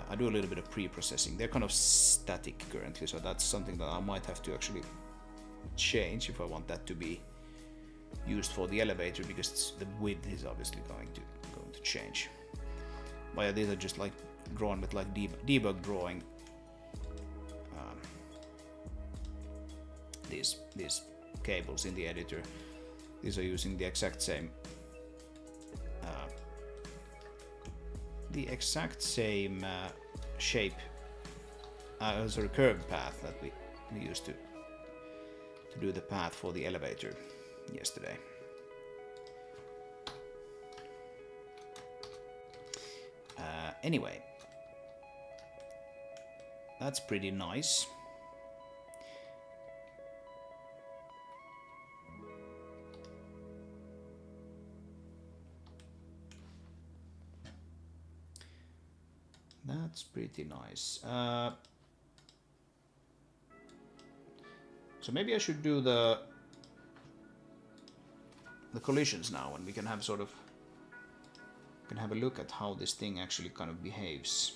I do a little bit of pre-processing. They're kind of static currently, so that's something that I might have to actually change if I want that to be used for the elevator, because the width is obviously going to change. But yeah, these are just like drawn with like debug drawing. These cables in the editor. These are using the exact same shape, sorry, curve path that we used to do the path for the elevator yesterday. Anyway, that's pretty nice. That's pretty nice. So maybe I should do the collisions now, and we can have sort of have a look at how this thing actually kind of behaves.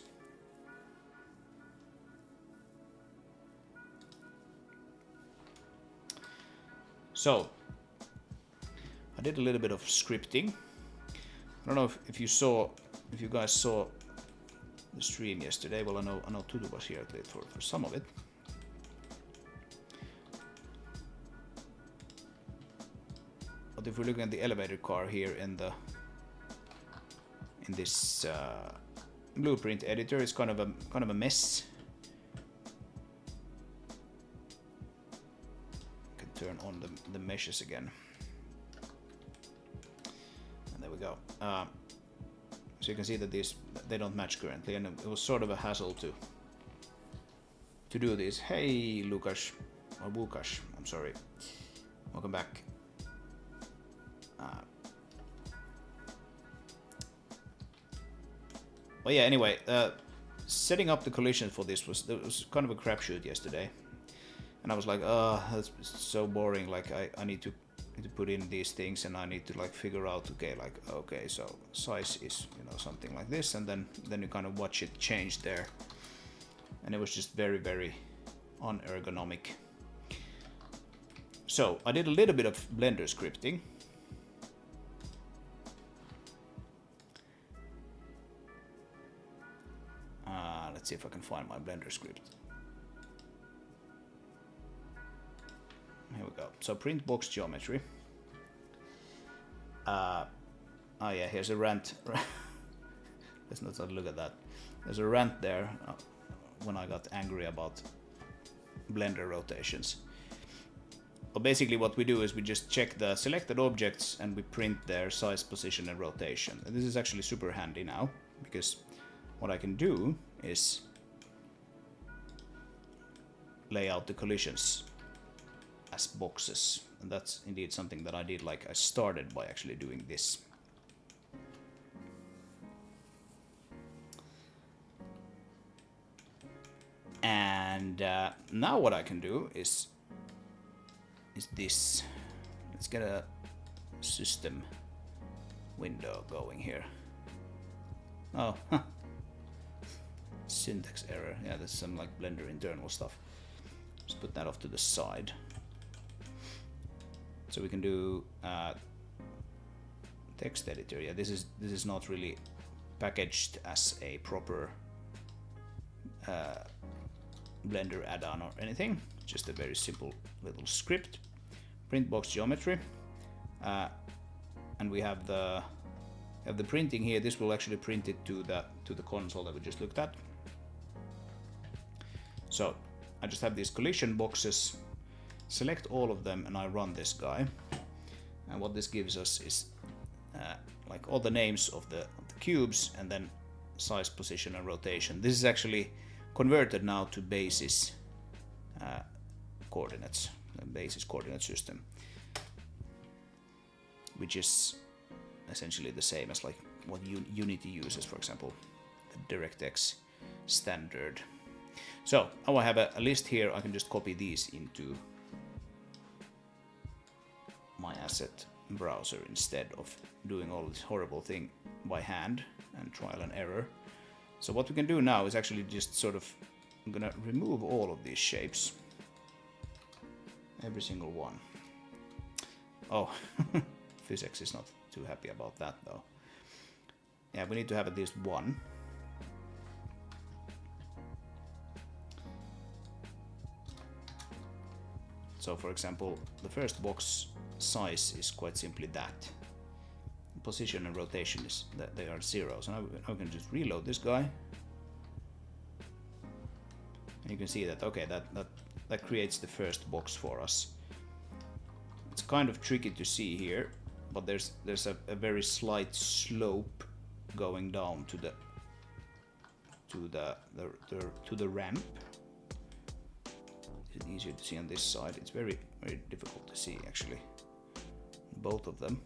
So I did a little bit of scripting. I don't know if you guys saw the stream yesterday. Well, I know Tutu was here at least for some of it. But if we're looking at the elevator car here in this blueprint editor, it's kind of a mess. I can turn on the meshes again, and there we go. So you can see that they don't match currently, and it was sort of a hassle to do this. Hey, Lukas, or Wukash, I'm sorry. Welcome back. Well, yeah. Anyway, setting up the collision for this was kind of a crapshoot yesterday, and I was like, that's so boring. Like I need to put in these things, and I need to like figure out, okay, so size is, you know, something like this, and then you kind of watch it change there, and it was just very unergonomic. So I did a little bit of Blender scripting. Let's see if I can find my Blender script. Here we go. So print box geometry. Oh yeah, here's a rant. Let's not look at that. There's a rant there when I got angry about Blender rotations. But basically what we do is we just check the selected objects and we print their size, position and rotation. And this is actually super handy now, because what I can do is lay out the collisions as boxes, and that's indeed something that I did. Like, I started by actually doing this. And now what I can do is this. Let's get a system window going here. Oh, syntax error. Yeah, there's some like Blender internal stuff. Just put that off to the side. So we can do text editor. Yeah, this is not really packaged as a proper Blender add-on or anything. Just a very simple little script. Print box geometry, and we have the printing here. This will actually print it to the console that we just looked at. So I just have these collision boxes, select all of them, and I run this guy. And what this gives us is like all the names of the cubes, and then size, position, and rotation. This is actually converted now to basis coordinates, the basis coordinate system, which is essentially the same as like what Unity uses, for example, the DirectX standard. So now I have a list here. I can just copy these into my asset browser instead of doing all this horrible thing by hand and trial and error. So what we can do now is actually just sort of, I'm gonna remove all of these shapes, every single one. Oh, physics is not too happy about that though. Yeah, we need to have at least one. So for example, the first box size is quite simply that. Position and rotation is that they are 0. So now we can just reload this guy. And you can see that, okay, that creates the first box for us. It's kind of tricky to see here, but there's a very slight slope going down to the ramp. Is it easier to see on this side? It's very difficult to see actually, both of them.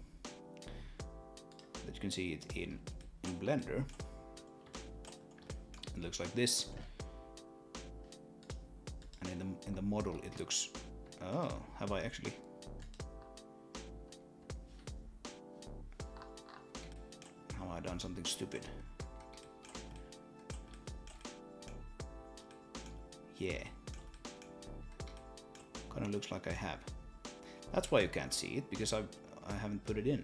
But you can see it in Blender. It looks like this, and in the model it looks. Oh, have I actually? Have I done something stupid? Yeah. Kind of looks like I have. That's why you can't see it, because I haven't put it in.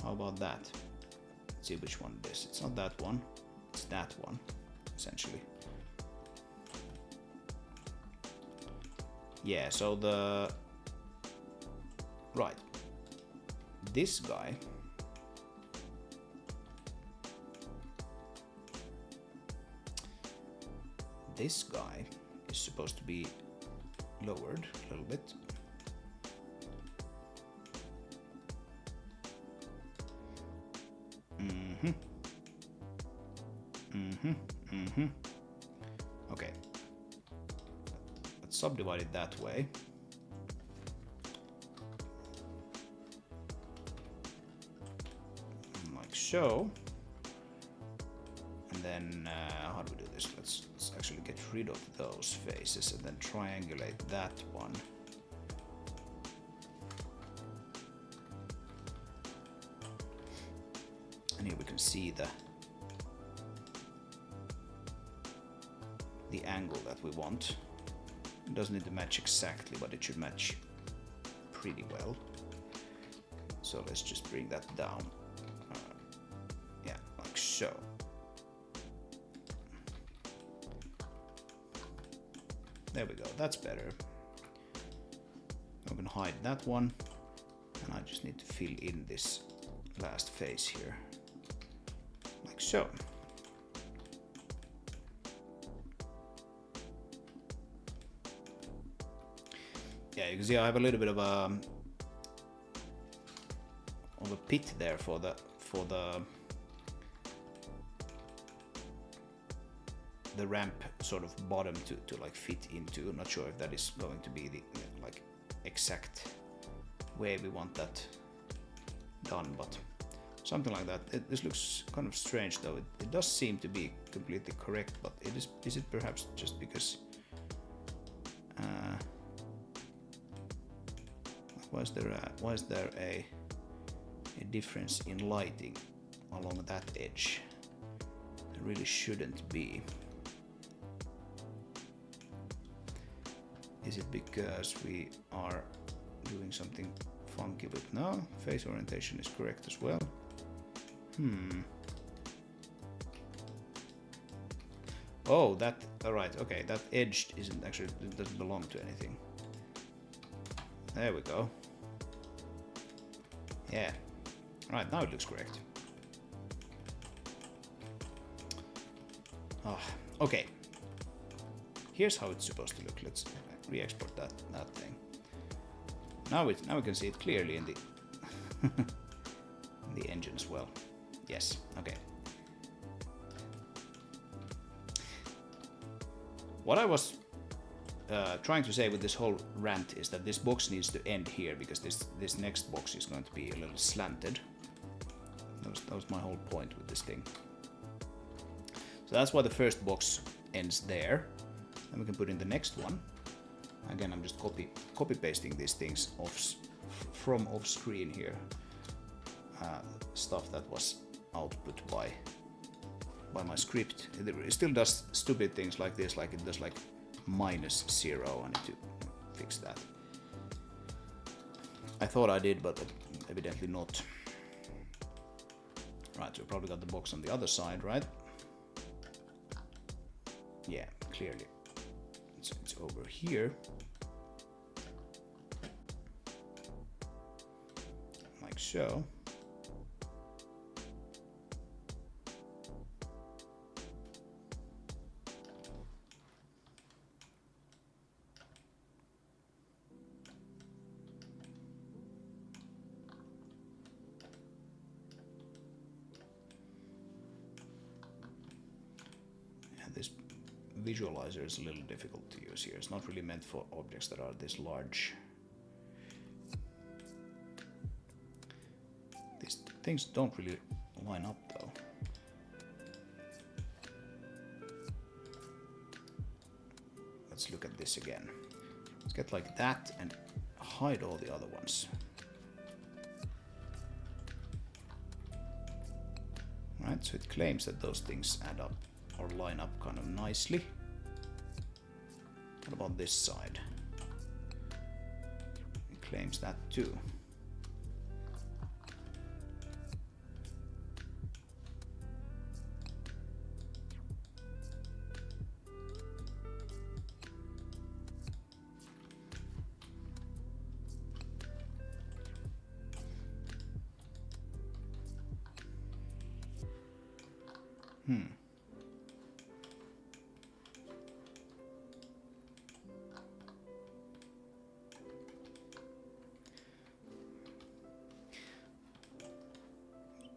How about that? Let's see which one it is. It's not that one, it's that one, essentially. Yeah, so right. This guy is supposed to be lowered a little bit. Okay. Let's subdivide it that way. Like so. And then, how do we do this? Let's actually get rid of those faces and then triangulate that one. And here we can see the angle that we want. It doesn't need to match exactly, but it should match pretty well. So let's just bring that down. Yeah, like so. There we go, that's better. I can hide that one, and I just need to fill in this last face here, like so. Yeah, you can see I have a little bit of a pit there for for the ramp sort of bottom to like fit into. Not sure if that is going to be the like exact way we want that done, but something like that. This looks kind of strange though. It does seem to be completely correct, but is it perhaps just because why is there a difference in lighting along that edge? There really shouldn't be. Is it because we are doing something funky with now? Face orientation is correct as well. Oh, that, alright, okay, that edge isn't actually, it doesn't belong to anything. There we go. Yeah. Right, now it looks correct. Oh, okay. Here's how it's supposed to look. Let's re-export that thing. Now we can see it clearly in the in the engine as well. Yes, okay. What I was trying to say with this whole rant is that this box needs to end here, because this next box is going to be a little slanted. That was my whole point with this thing. So that's why the first box ends there. And we can put in the next one. Again, I'm just copy pasting these things from off screen here. Stuff that was output by my script. It still does stupid things like this, like it does like -0. I need to fix that. I thought I did, but evidently not. Right, so we probably got the box on the other side, right? Yeah, clearly. So it's over here. Like so. This visualizer is a little difficult to use here. It's not really meant for objects that are this large. These things don't really line up though. Let's look at this again. Let's get like that and hide all the other ones. Right, so it claims that those things add up or line up kind of nicely. What about this side? It claims that too.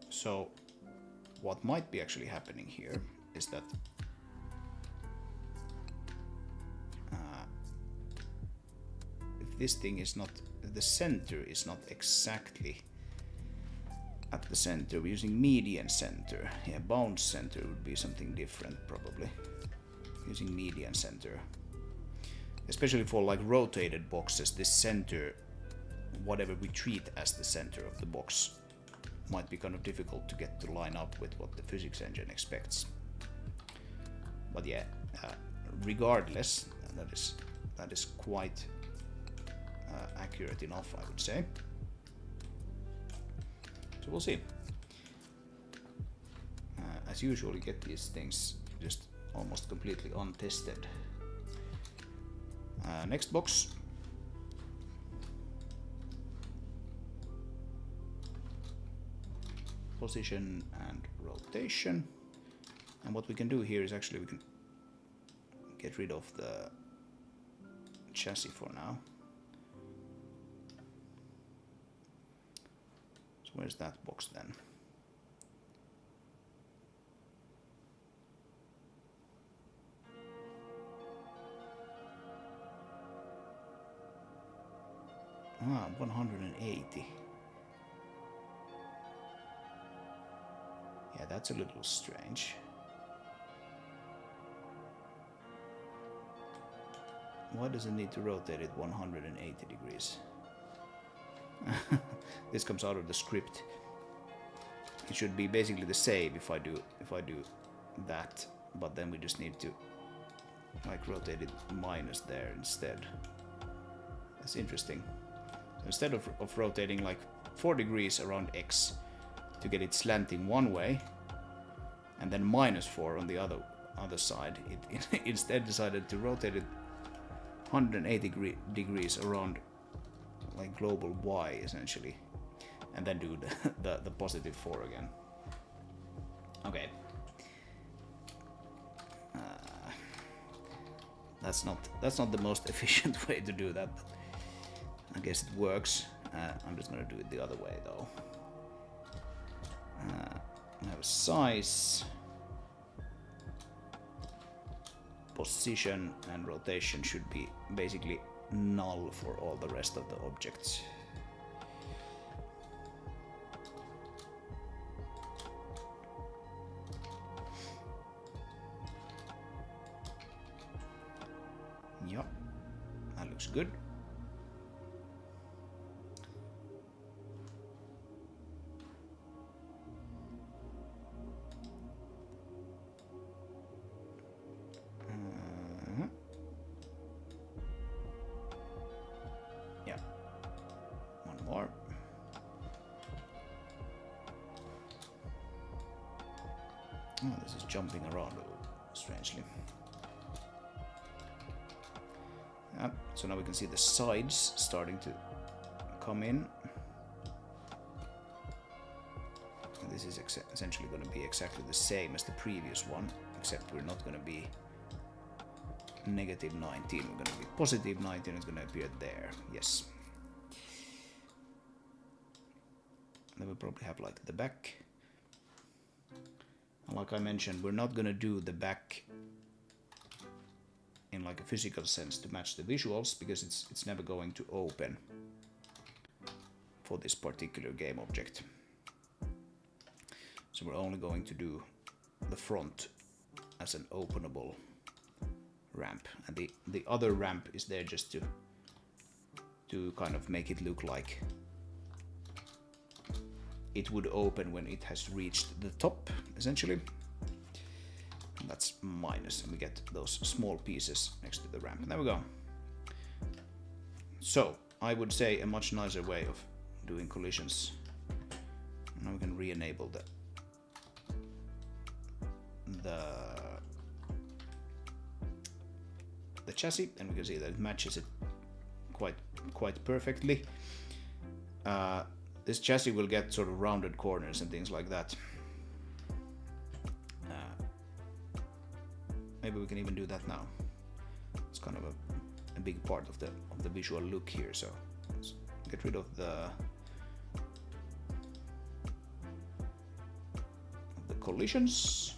So what might be actually happening here is that if this thing is not, the center is not exactly at the center, we're using median center. Yeah, bound center would be something different probably. Using median center. Especially for like rotated boxes, this center, whatever we treat as the center of the box, might be kind of difficult to get to line up with what the physics engine expects. But yeah, regardless, that is quite accurate enough, I would say. So we'll see. As usual, you get these things just almost completely untested. Next box. Position and rotation. And what we can do here is actually we can get rid of the chassis for now. So where's that box then? 180. Yeah, that's a little strange. Why does it need to rotate it 180 degrees? This comes out of the script. It should be basically the same if I do that, but then we just need to like rotate it minus there instead. That's interesting. So instead of rotating like 4 degrees around X to get it slanting one way, and then -4 on the other side, it instead decided to rotate it 180 degrees around like global Y essentially, and then do the +4 again. Okay. That's not the most efficient way to do that, but I guess it works. I'm just gonna do it the other way though. I have a size, position, and rotation should be basically null for all the rest of the objects. Yep, that looks good. Yeah, one more. Oh, this is jumping around a little strangely. So now we can see the sides starting to come in. And this is essentially going to be exactly the same as the previous one, except we're not going to be -19, we're going to be +19, it's going to appear there, yes. Then we'll probably have like the back. And like I mentioned, we're not going to do the back in like a physical sense to match the visuals, because it's never going to open for this particular game object. So we're only going to do the front as an openable ramp, and the other ramp is there just to kind of make it look like it would open when it has reached the top, essentially. And that's minus, and we get those small pieces next to the ramp. And there we go. So I would say a much nicer way of doing collisions. Now we can re-enable the chassis, and we can see that it matches it quite perfectly. This chassis will get sort of rounded corners and things like that. Maybe we can even do that now. It's kind of a big part of the visual look here. So let's get rid of the collisions.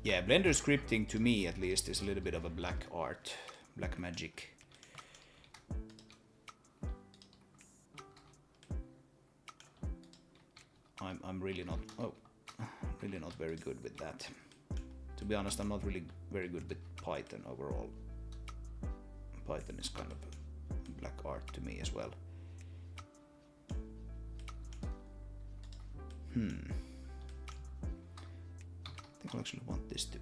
Yeah, Blender scripting to me at least is a little bit of a black art, black magic. I'm really not very good with that. To be honest, I'm not really very good with Python overall. Python is kind of black art to me as well. I think I actually want this to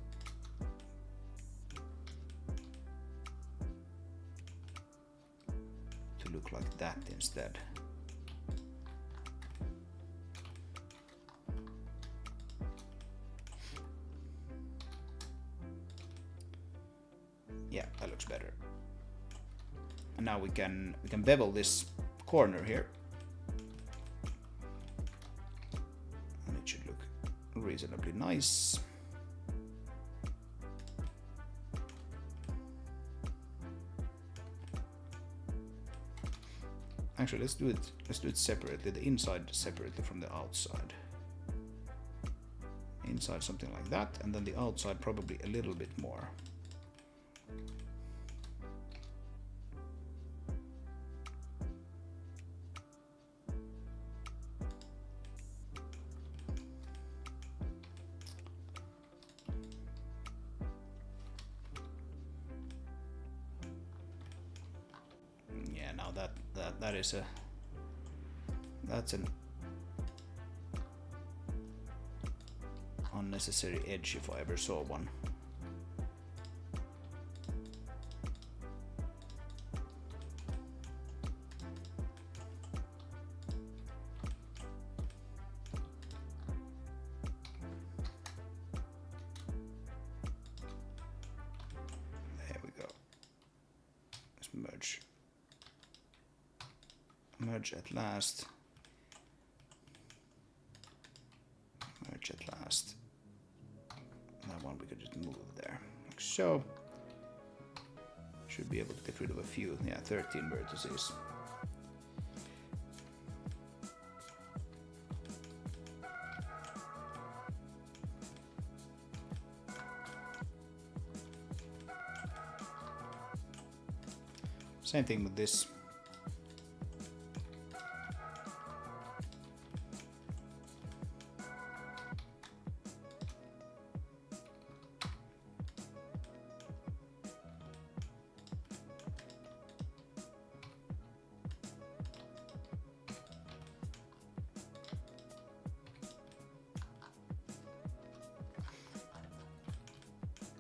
look like that instead. Yeah, that looks better. And now we can bevel this corner here. And it should look reasonably nice. Actually, let's do it separately, the inside separately from the outside. Inside something like that, and then the outside probably a little bit more. now. That is that's an unnecessary edge if I ever saw one. There we go. Let's merge. Merge at last. Merge at last. That one we could just move there, like so. Should be able to get rid of a few. Yeah, 13 vertices. Same thing with this.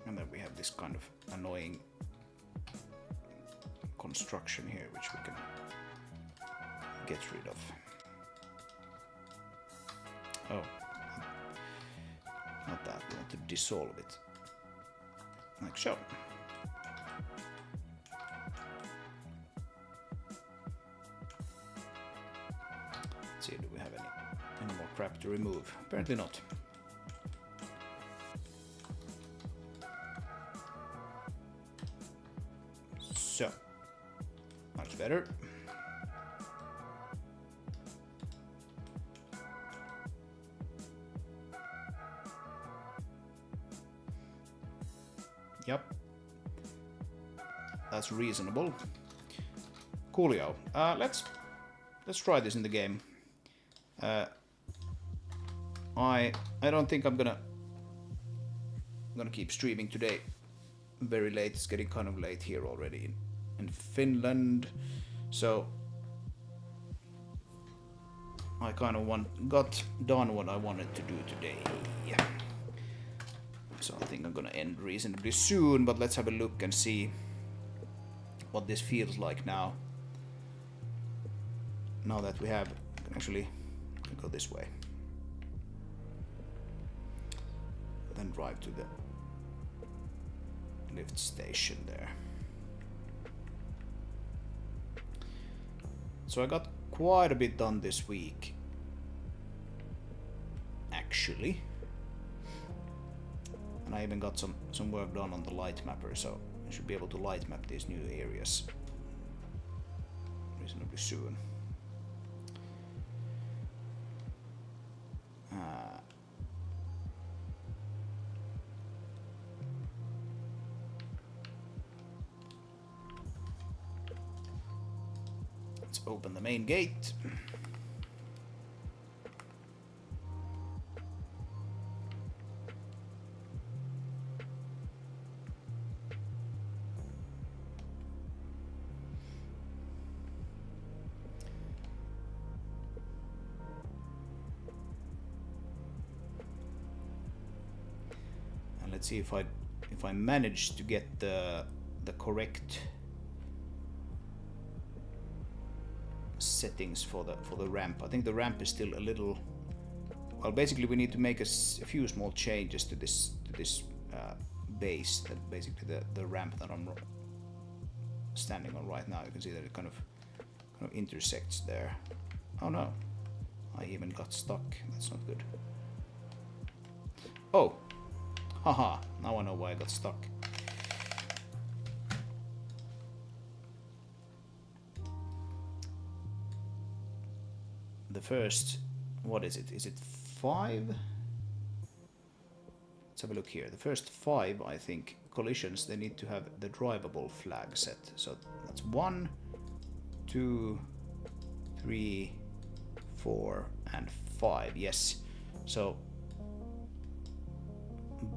And then we have this kind of annoying construction here, which we can get rid of. Oh, not that. We want to dissolve it, like so. Let's see, do we have any more crap to remove? Apparently not. So, much better. Yep. That's reasonable. Coolio. Let's try this in the game. I don't think I'm gonna keep streaming today very late. It's getting kind of late here already in Finland, so I kind of got done what I wanted to do today. Yeah. So I think I'm gonna end reasonably soon, but let's have a look and see what this feels like now. Now that we have, actually go this way. Then drive to the lift station there. So I got quite a bit done this week, actually. And I even got some work done on the light mapper, so I should be able to light map these new areas reasonably soon. Let's open the main gate. Let's see if I manage to get the correct settings for the ramp. I think the ramp is still a little. Well, basically we need to make a few small changes to this base. That basically the ramp that I'm standing on right now. You can see that it kind of intersects there. Oh no! I even got stuck. That's not good. Oh. Haha, now I know why I got stuck. The first, what is it? Is it 5? Let's have a look here. The first 5, I think, collisions, they need to have the drivable flag set. So that's 1, 2, 3, 4, and 5. Yes. So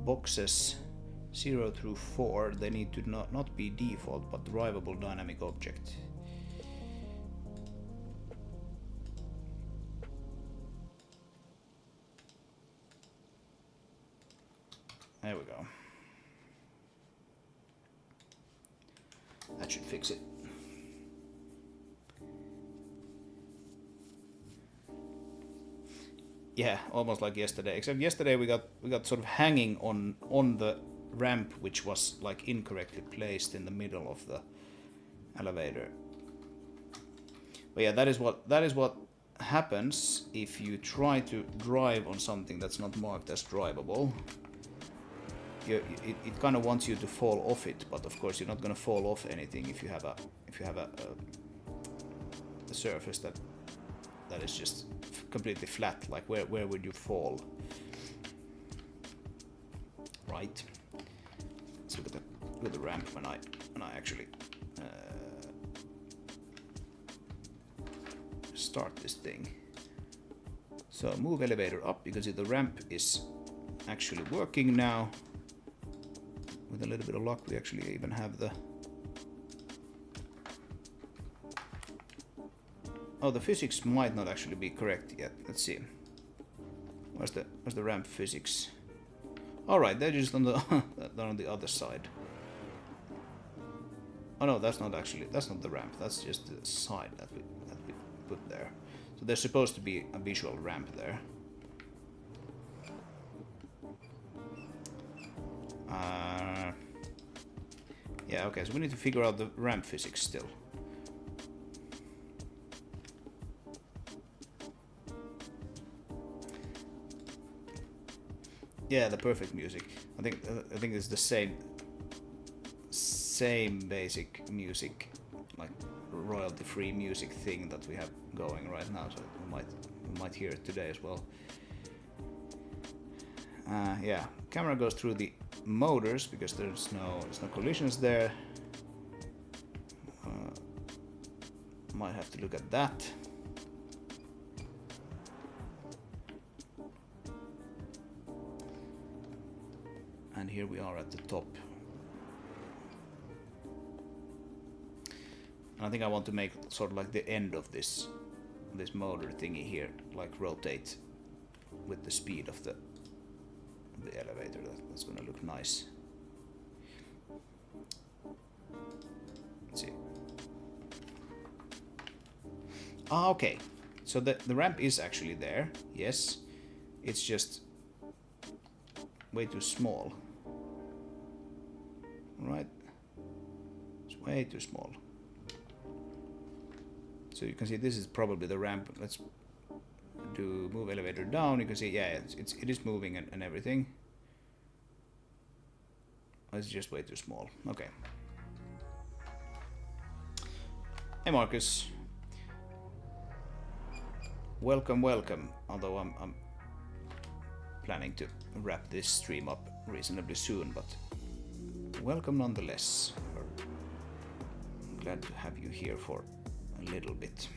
boxes 0 through 4, they need to not be default but drivable dynamic object. There we go. That should fix it. Yeah, almost like yesterday. Except yesterday we got sort of hanging on the ramp, which was like incorrectly placed in the middle of the elevator. But yeah, that is what happens if you try to drive on something that's not marked as drivable. It kind of wants you to fall off it, but of course you're not going to fall off anything if you have a surface that is just completely flat. Like where would you fall? Right. Let's look at the ramp when I actually start this thing. So move elevator up, because the ramp is actually working now. With a little bit of luck, we actually even have the... Oh, the physics might not actually be correct yet. Let's see. Where's the ramp physics? All right, they're just on the on the other side. Oh no, that's not the ramp. That's just the side that we put there. So there's supposed to be a visual ramp there. Yeah, okay, so we need to figure out the ramp physics still. Yeah, the perfect music. I think it's the same basic music, like royalty-free music thing that we have going right now. So we might hear it today as well. Yeah, camera goes through the motors because there's no collisions there. Might have to look at that. And here we are at the top. And I think I want to make sort of like the end of this motor thingy here, like rotate with the speed of the elevator. That's gonna look nice. Let's see. Ah, okay. So the ramp is actually there. Yes, it's just way too small. Right? It's way too small. So you can see this is probably the ramp. Let's do move elevator down. You can see, yeah, it is moving and everything. It's just way too small. Okay. Hey Marcus. Welcome. Although I'm planning to wrap this stream up reasonably soon, but welcome nonetheless. I'm glad to have you here for a little bit.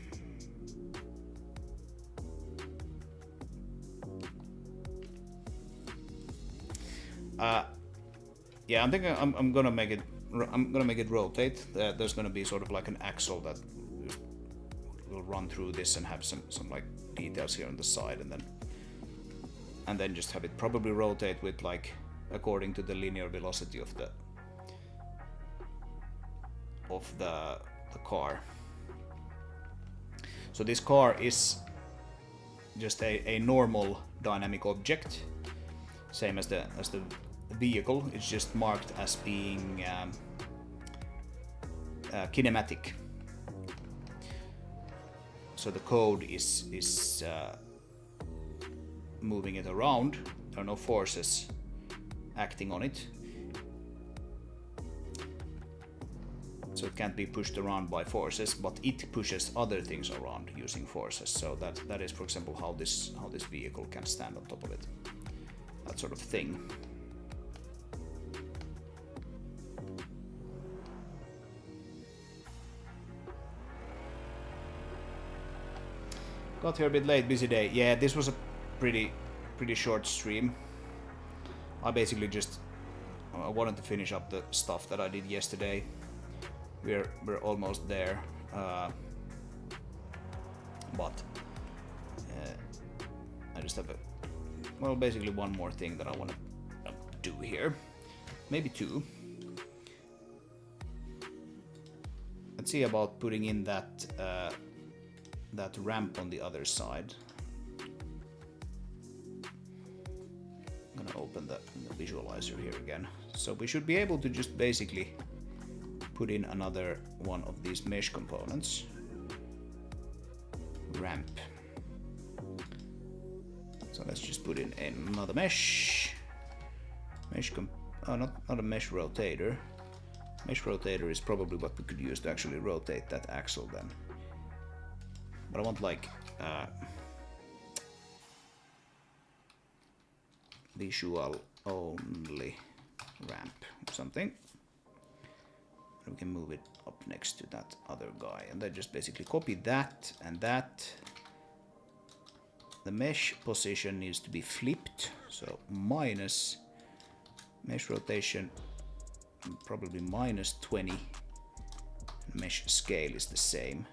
Yeah, I'm thinking I'm gonna make it rotate. There's gonna be sort of like an axle that will run through this and have some like details here on the side, and then just have it probably rotate with like according to the linear velocity of the car. So this car is just a normal dynamic object, same as the vehicle. It's just marked as being kinematic. So the code is moving it around. There are no forces acting on it. So it can't be pushed around by forces, but it pushes other things around using forces. So that is, for example, how this vehicle can stand on top of it. That sort of thing. Got here a bit late, busy day. Yeah, this was a pretty short stream. I basically just wanted to finish up the stuff that I did yesterday. We're almost there, but I just have basically one more thing that I want to could do here. Maybe 2. Let's see about putting in that that ramp on the other side. I'm gonna open the visualizer here again. So we should be able to just basically put in another one of these mesh components. Ramp. So let's just put in another mesh. Not a mesh rotator. Mesh rotator is probably what we could use to actually rotate that axle then. But I want like visual only ramp or something. And we can move it up next to that other guy, and then just basically copy that and that. The mesh position needs to be flipped, so minus mesh rotation, probably minus 20. Mesh scale is the same.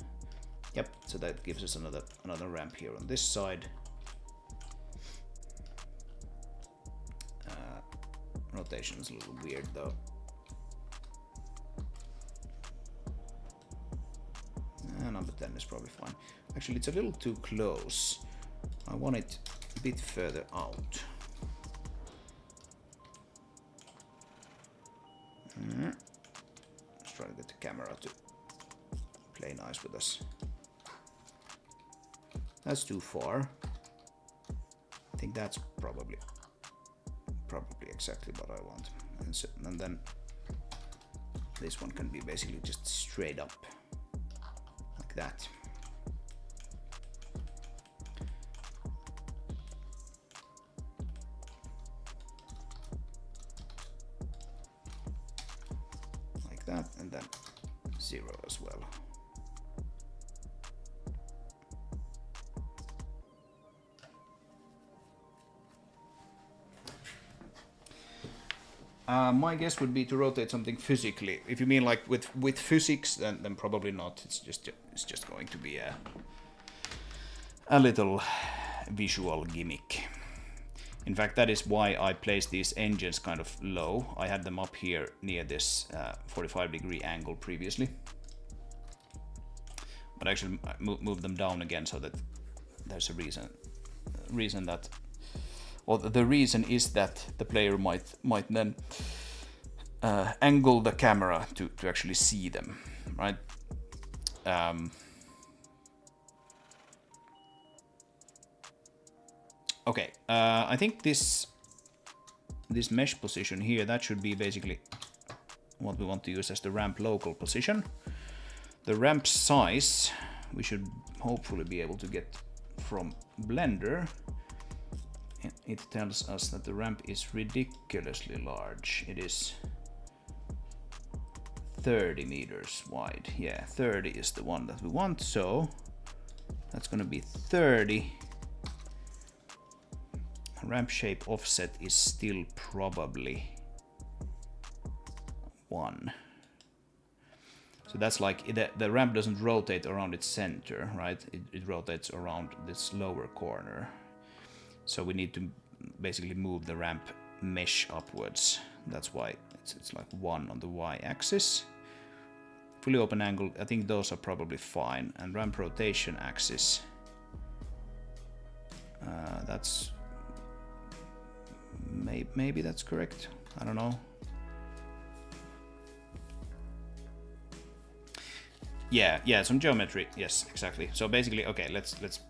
Yep, so that gives us another ramp here on this side. Rotation is a little weird though. Number 10 is probably fine. Actually, it's a little too close. I want it a bit further out. Let's try to get the camera to play nice with us. That's too far. I think that's probably exactly what I want. And then this one can be basically just straight up like that. Like that, and then 0 as well. My guess would be to rotate something physically. If you mean like with physics, then probably not. It's just going to be a little visual gimmick. In fact, that is why I placed these engines kind of low. I had them up here near this 45-degree angle previously, but actually moved them down again so that there's a reason that. Well, the reason is that the player might then angle the camera to actually see them, right? Okay, I think this mesh position here, that should be basically what we want to use as the ramp local position. The ramp size we should hopefully be able to get from Blender. It tells us that the ramp is ridiculously large. It is 30 meters wide. Yeah, 30 is the one that we want, so that's gonna be 30. Ramp shape offset is still probably 1. So that's like, the ramp doesn't rotate around its center, right? It rotates around this lower corner. So we need to basically move the ramp mesh upwards. That's why it's like 1 on the y-axis. Fully open angle, I think those are probably fine. And ramp rotation axis, that's maybe that's correct. I don't know. Yeah, some geometry. Yes, exactly. So basically, okay, let's just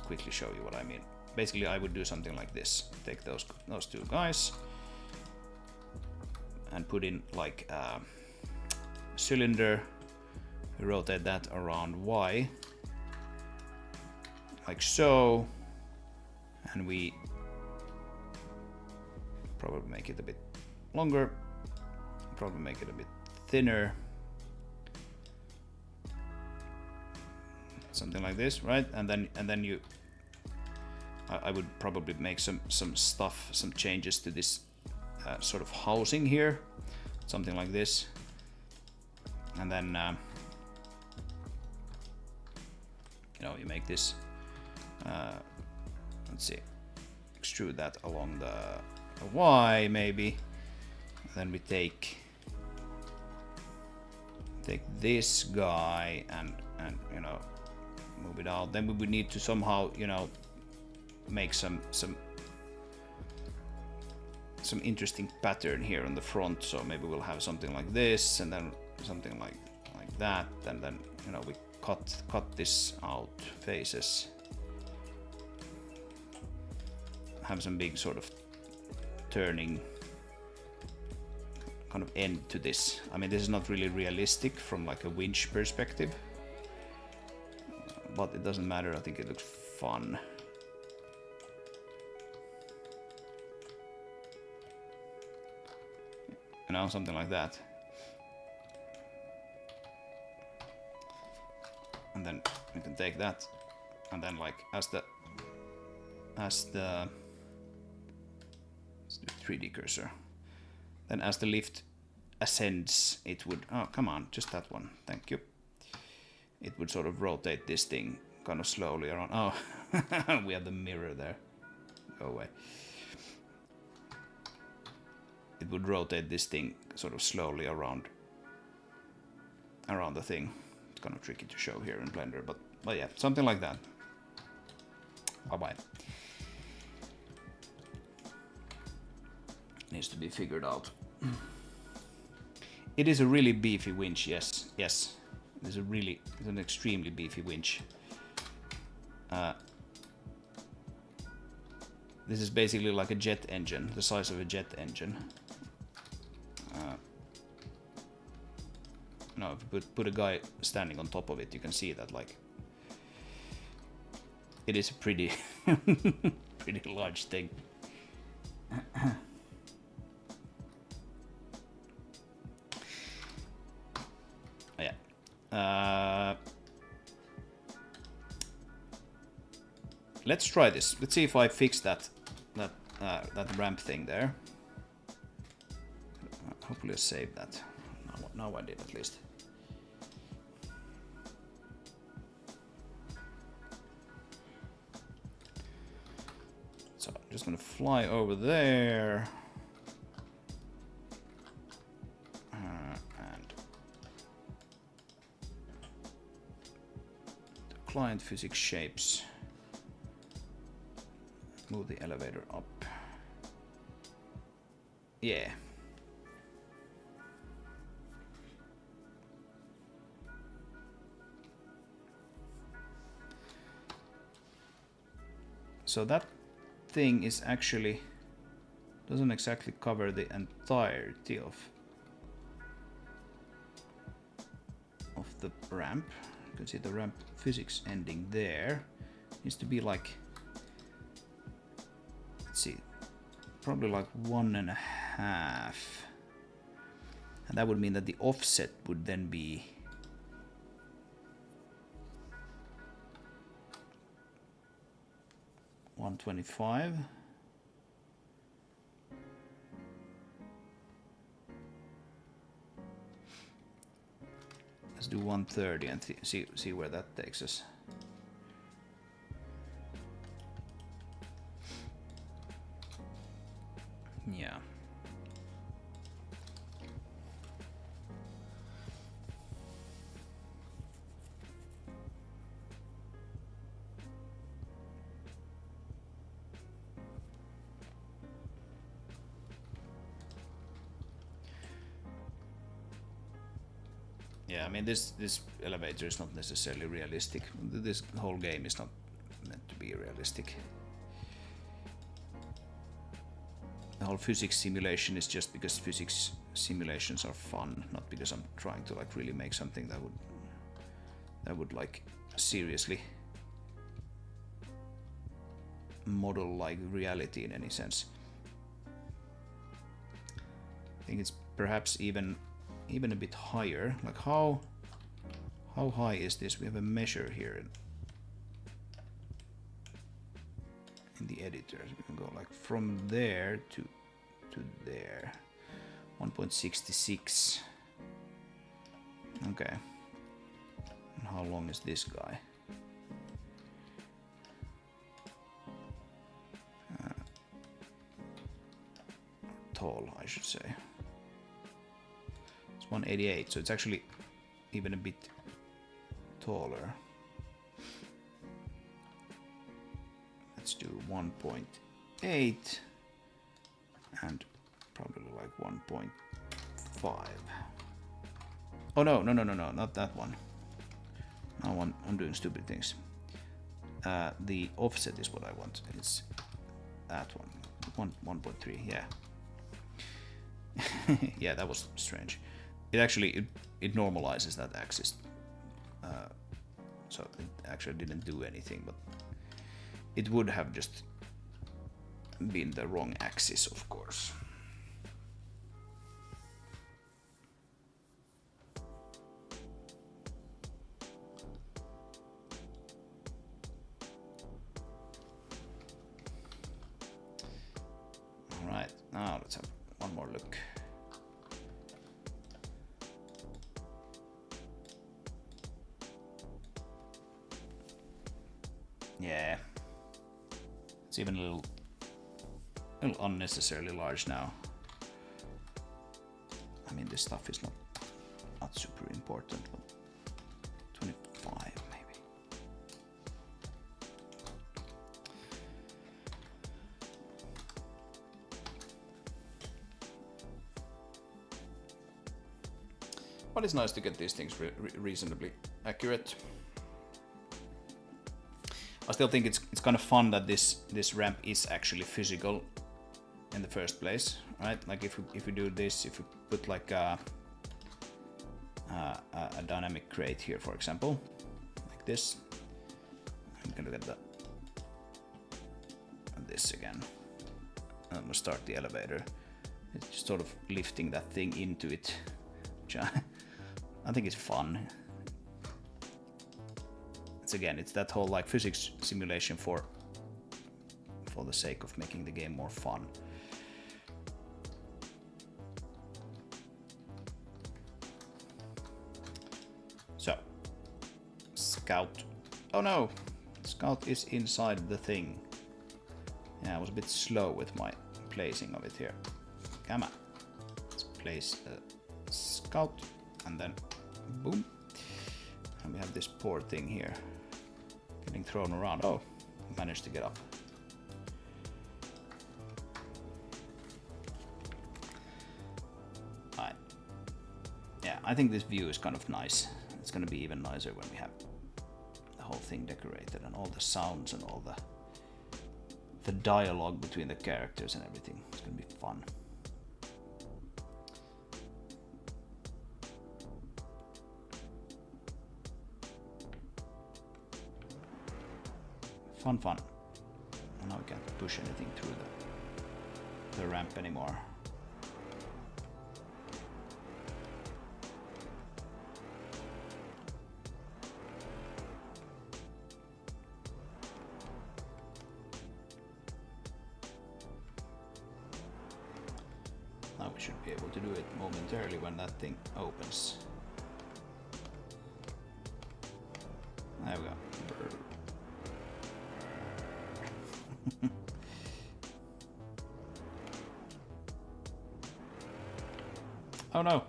quickly show you what I mean. Basically, I would do something like this. Take those two guys and put in like a cylinder. Rotate that around Y, like so, and we probably make it a bit longer. Probably make it a bit thinner. Something like this, right? And then you. I would probably make some changes to this sort of housing here, something like this, and then you make this. Let's see, extrude that along the a Y maybe. Then we take this guy and you know, move it out. Then we would need to somehow, you know, make some interesting pattern here on the front. So maybe we'll have something like this, and then something like that, and then, you know, we cut this out faces. Have some big sort of turning kind of end to this. I mean, this is not really realistic from like a winch perspective, but it doesn't matter. I think it looks fun. You know, something like that. And then we can take that, and then like as the let's do 3D cursor. Then as the lift ascends, it would, oh come on, just that one, thank you. It would sort of rotate this thing kind of slowly around. Oh, we have the mirror there. Go away. It would rotate this thing sort of slowly around the thing. It's kind of tricky to show here in Blender, but yeah, something like that. Bye-bye. Needs to be figured out. It is a really beefy winch, yes. It's an extremely beefy winch. This is basically like a jet engine, the size of a jet engine. No, if you put a guy standing on top of it, you can see that like it is a pretty pretty large thing. Yeah. Let's try this. Let's see if I fix that ramp thing there. Hopefully I saved that. Now I did at least. So I'm just gonna fly over there. And the client physics shapes. Move the elevator up. Yeah. So that thing is actually doesn't exactly cover the entirety of the ramp. You can see the ramp physics ending there. Needs to be like, let's see, probably like 1.5, and that would mean that the offset would then be $125. Let's do 130 and see where that takes us. Yeah. Yeah, I mean this elevator is not necessarily realistic. This whole game is not meant to be realistic. The whole physics simulation is just because physics simulations are fun, not because I'm trying to like really make something that would like seriously model like reality in any sense. I think it's perhaps even a bit higher. Like how high is this? We have a measure here in the editor. So we can go like from there to there. 1.66. Okay. And how long is this guy? tall, I should say. It's 188, so it's actually even a bit taller. Let's do 1.8 and probably like 1.5. Oh no, not that one. Now I'm doing stupid things. The offset is what I want. It's that one. 1.3, yeah. Yeah, that was strange. It actually it normalizes that axis. So it actually didn't do anything, but it would have just been the wrong axis, of course. Alright, now let's have one more look. Yeah, it's even a little unnecessarily large now. I mean, this stuff is not super important, but 25 maybe. But it's nice to get these things reasonably accurate. I still think it's kind of fun that this ramp is actually physical in the first place, right? Like if we do this, if we put like a dynamic crate here, for example, like this, I'm gonna get this again. I'm gonna start the elevator. It's just sort of lifting that thing into it, which I think is fun. It's that whole like physics simulation for the sake of making the game more fun. So, Scout. Oh no! Scout is inside the thing. Yeah, I was a bit slow with my placing of it here. Come on. Let's place a Scout and then boom. And we have this poor thing here getting thrown around. Oh, managed to get up. Alright. Yeah, I think this view is kind of nice. It's going to be even nicer when we have the whole thing decorated and all the sounds and all the dialogue between the characters and everything. It's going to be fun. Fun. And now we can't push anything through the ramp anymore. Now we should be able to do it momentarily when that thing opens. There we go. Oh no!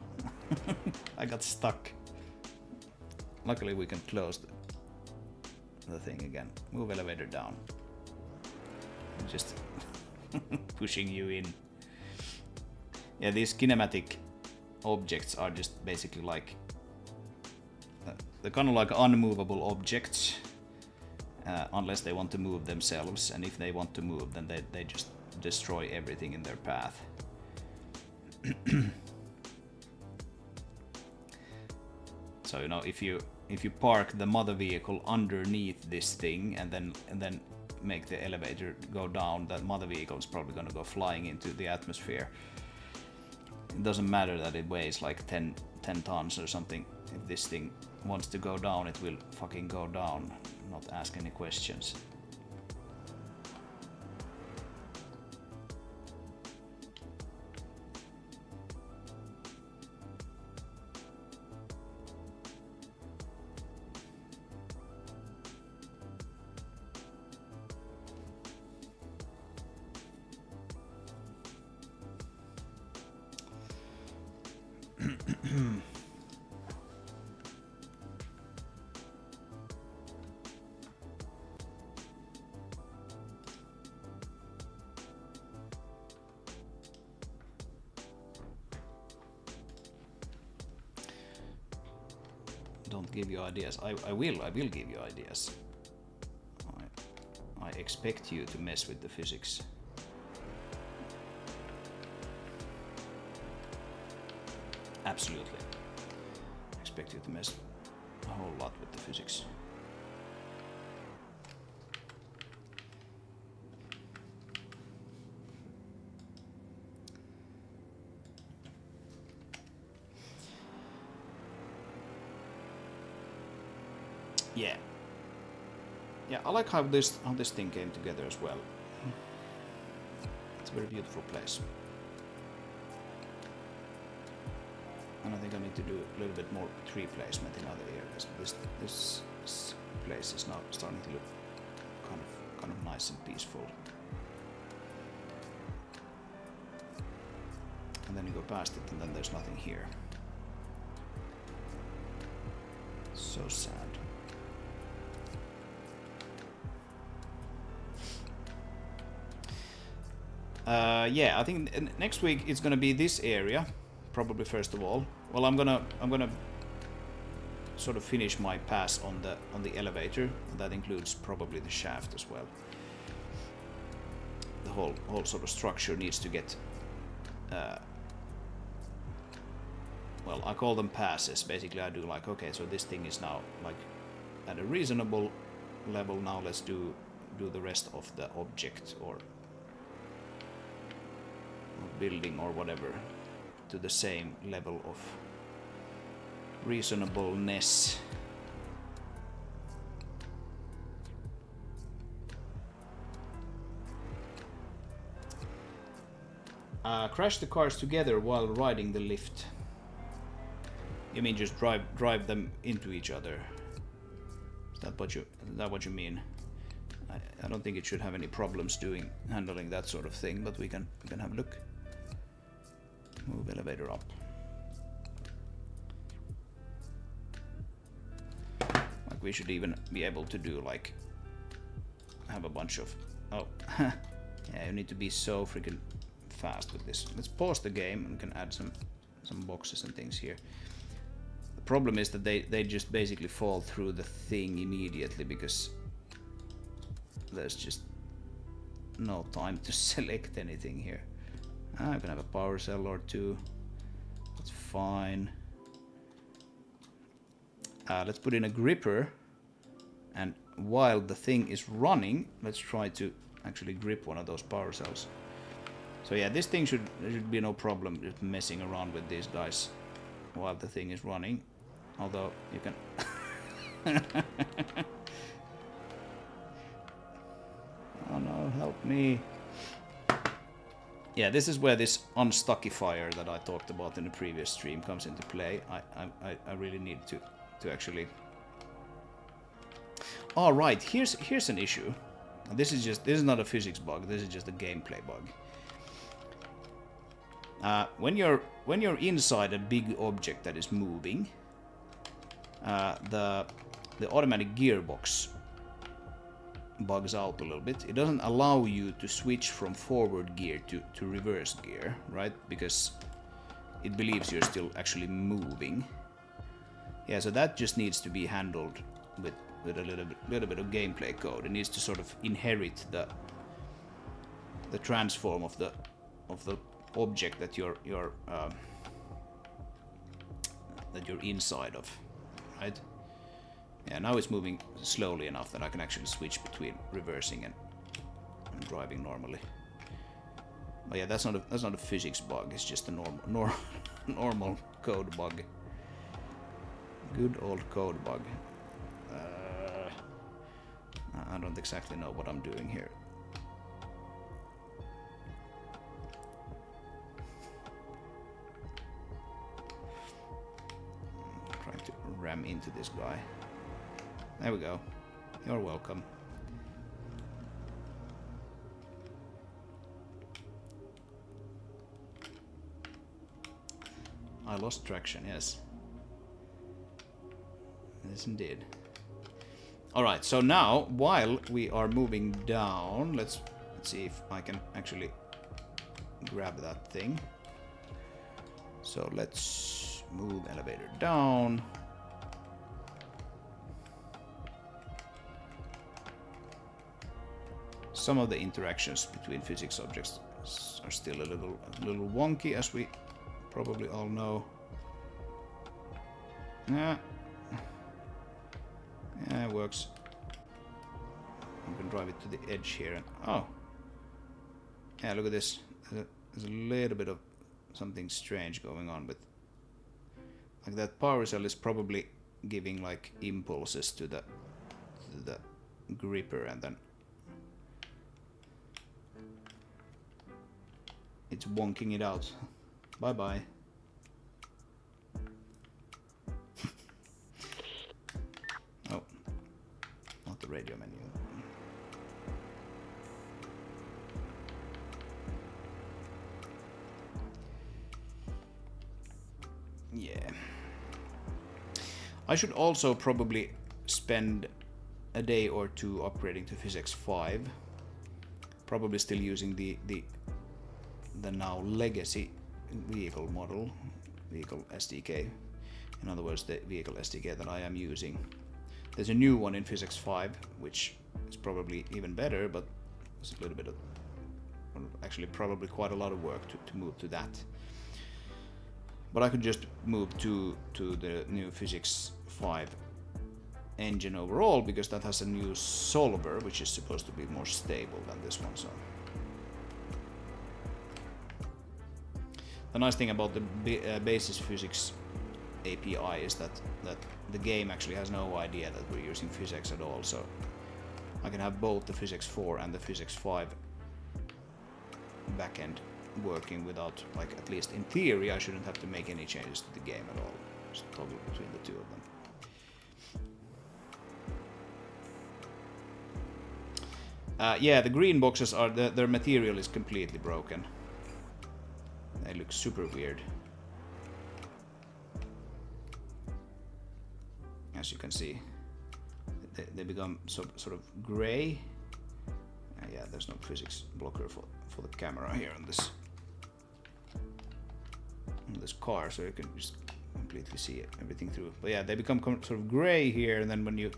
I got stuck. Luckily we can close the thing again. Move elevator down. I'm just pushing you in. Yeah, these kinematic objects are just basically like they're kind of like unmovable objects unless they want to move themselves, and if they want to move then they just destroy everything in their path. So you know, if you park the mother vehicle underneath this thing and then make the elevator go down, that mother vehicle is probably going to go flying into the atmosphere. It doesn't matter that it weighs like 10 tons or something. If this thing wants to go down, it will fucking go down, not ask any questions. Don't give you ideas. I will give you ideas. I expect you to mess with the physics. Absolutely. I expect you to mess a whole lot with the physics. Yeah. Yeah, I like how this thing came together as well. It's a very beautiful place. And I think I need to do a little bit more tree placement in other areas. This place is now starting to look kind of nice and peaceful. And then you go past it and then there's nothing here. So sad. Yeah, I think next week it's gonna be this area, probably first of all. Well, I'm gonna sort of finish my pass on the elevator. That includes probably the shaft as well. The whole sort of structure needs to get. Well, I call them passes. Basically, I do like, okay, so this thing is now like at a reasonable level. Now let's do the rest of the object or building or whatever to the same level of reasonableness. Crash the cars together while riding the lift. You mean just drive them into each other? Is that what you mean? I don't think it should have any problems handling that sort of thing, but we can have a look. Move elevator up. Like we should even be able to do like have a bunch of yeah, you need to be so freaking fast with this. Let's pause the game and we can add some boxes and things here. The problem is that they just basically fall through the thing immediately because there's just no time to select anything here. I can have a power cell or two. That's fine. Let's put in a gripper, and while the thing is running, let's try to actually grip one of those power cells. So yeah, this thing there should be no problem just messing around with these guys while the thing is running. Although you can. Oh no, help me. Yeah, this is where this unstuckifier that I talked about in the previous stream comes into play. I really need to actually. All right, here's an issue. This is not a physics bug. This is just a gameplay bug. When you're inside a big object that is moving, the automatic gearbox bugs out a little bit. It doesn't allow you to switch from forward gear to reverse gear, right? Because it believes you're still actually moving. Yeah, so that just needs to be handled with a little bit of gameplay code. It needs to sort of inherit the transform of the object that you're inside of, right? Yeah, now it's moving slowly enough that I can actually switch between reversing and driving normally. But yeah, that's not a physics bug. It's just a normal code bug. Good old code bug. I don't exactly know what I'm doing here. I'm trying to ram into this guy. There we go. You're welcome. I lost traction, yes. Yes, indeed. Alright, so now, while we are moving down, let's see if I can actually grab that thing. So let's move elevator down. Some of the interactions between physics objects are still a little wonky, as we probably all know. Yeah, it works. You can drive it to the edge here, and oh, yeah, look at this. There's a little bit of something strange going on with, like, that power cell is probably giving like impulses to the gripper, and then it's wonking it out. Bye bye. Oh, not the radio menu. Yeah. I should also probably spend a day or two upgrading to Physics 5. Probably still using the now legacy vehicle model, vehicle SDK. In other words, the vehicle SDK that I am using. There's a new one in Physics 5, which is probably even better, but it's a little bit of, actually probably quite a lot of work to move to that. But I could just move to the new Physics 5 engine overall, because that has a new solver, which is supposed to be more stable than this one. So the nice thing about the basis physics API is that the game actually has no idea that we're using physics at all. So I can have both the Physics 4 and the Physics 5 backend working without, like, at least in theory, I shouldn't have to make any changes to the game at all. Just toggle between the two of them. Yeah, the green boxes are, their material is completely broken. They look super weird. As you can see, they become sort of gray. Yeah, there's no physics blocker for the camera here on this car, so you can just completely see everything through. But yeah, they become sort of gray here, and then when you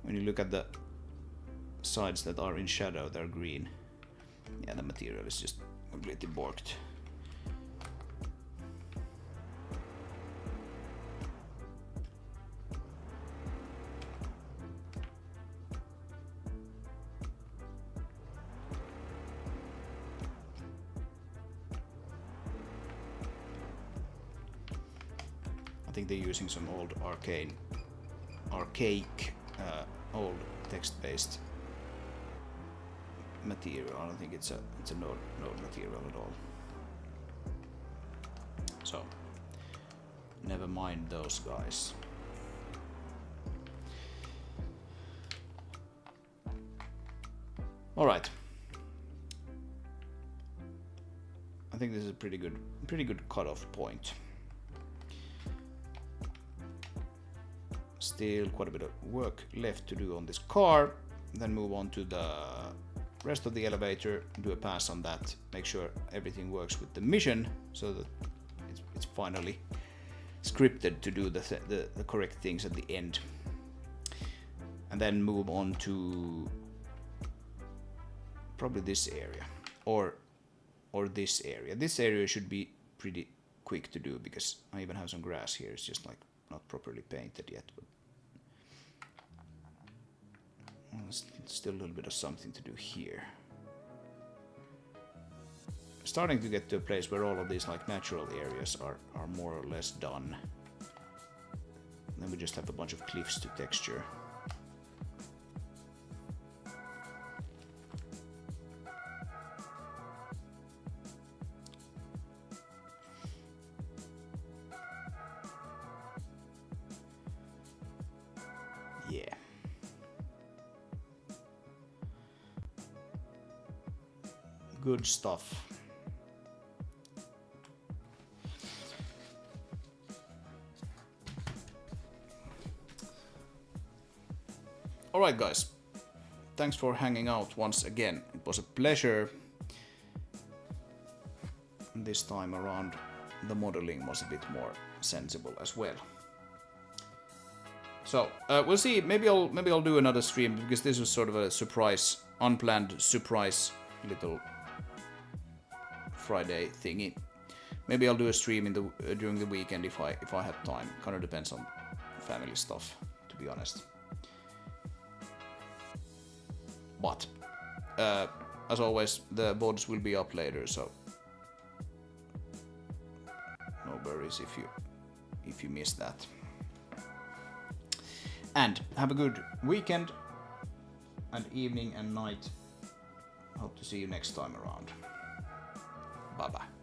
look at the sides that are in shadow, they're green. Yeah, the material is just completely borked. I think they're using some old archaic old text-based material. I don't think it's a node material at all. So never mind those guys. All right. I think this is a pretty good cutoff point. Still quite a bit of work left to do on this car. Then move on to the rest of the elevator, do a pass on that, make sure everything works with the mission, so that it's finally scripted to do the correct things at the end. And then move on to probably this area, or this area. This area should be pretty quick to do, because I even have some grass here. It's just like not properly painted yet, but still a little bit of something to do here. Starting to get to a place where all of these like natural areas are more or less done. And then we just have a bunch of cliffs to texture. Yeah. Good stuff. Alright guys, thanks for hanging out once again. It was a pleasure. This time around the modeling was a bit more sensible as well. So we'll see. Maybe I'll do another stream because this was sort of a surprise, unplanned surprise little Friday thingy. Maybe I'll do a stream in the during the weekend if I have time. Kind of depends on family stuff, to be honest. But as always, the VODs will be up later, so no worries if you miss that. And have a good weekend and evening and night. Hope to see you next time around. Bye bye.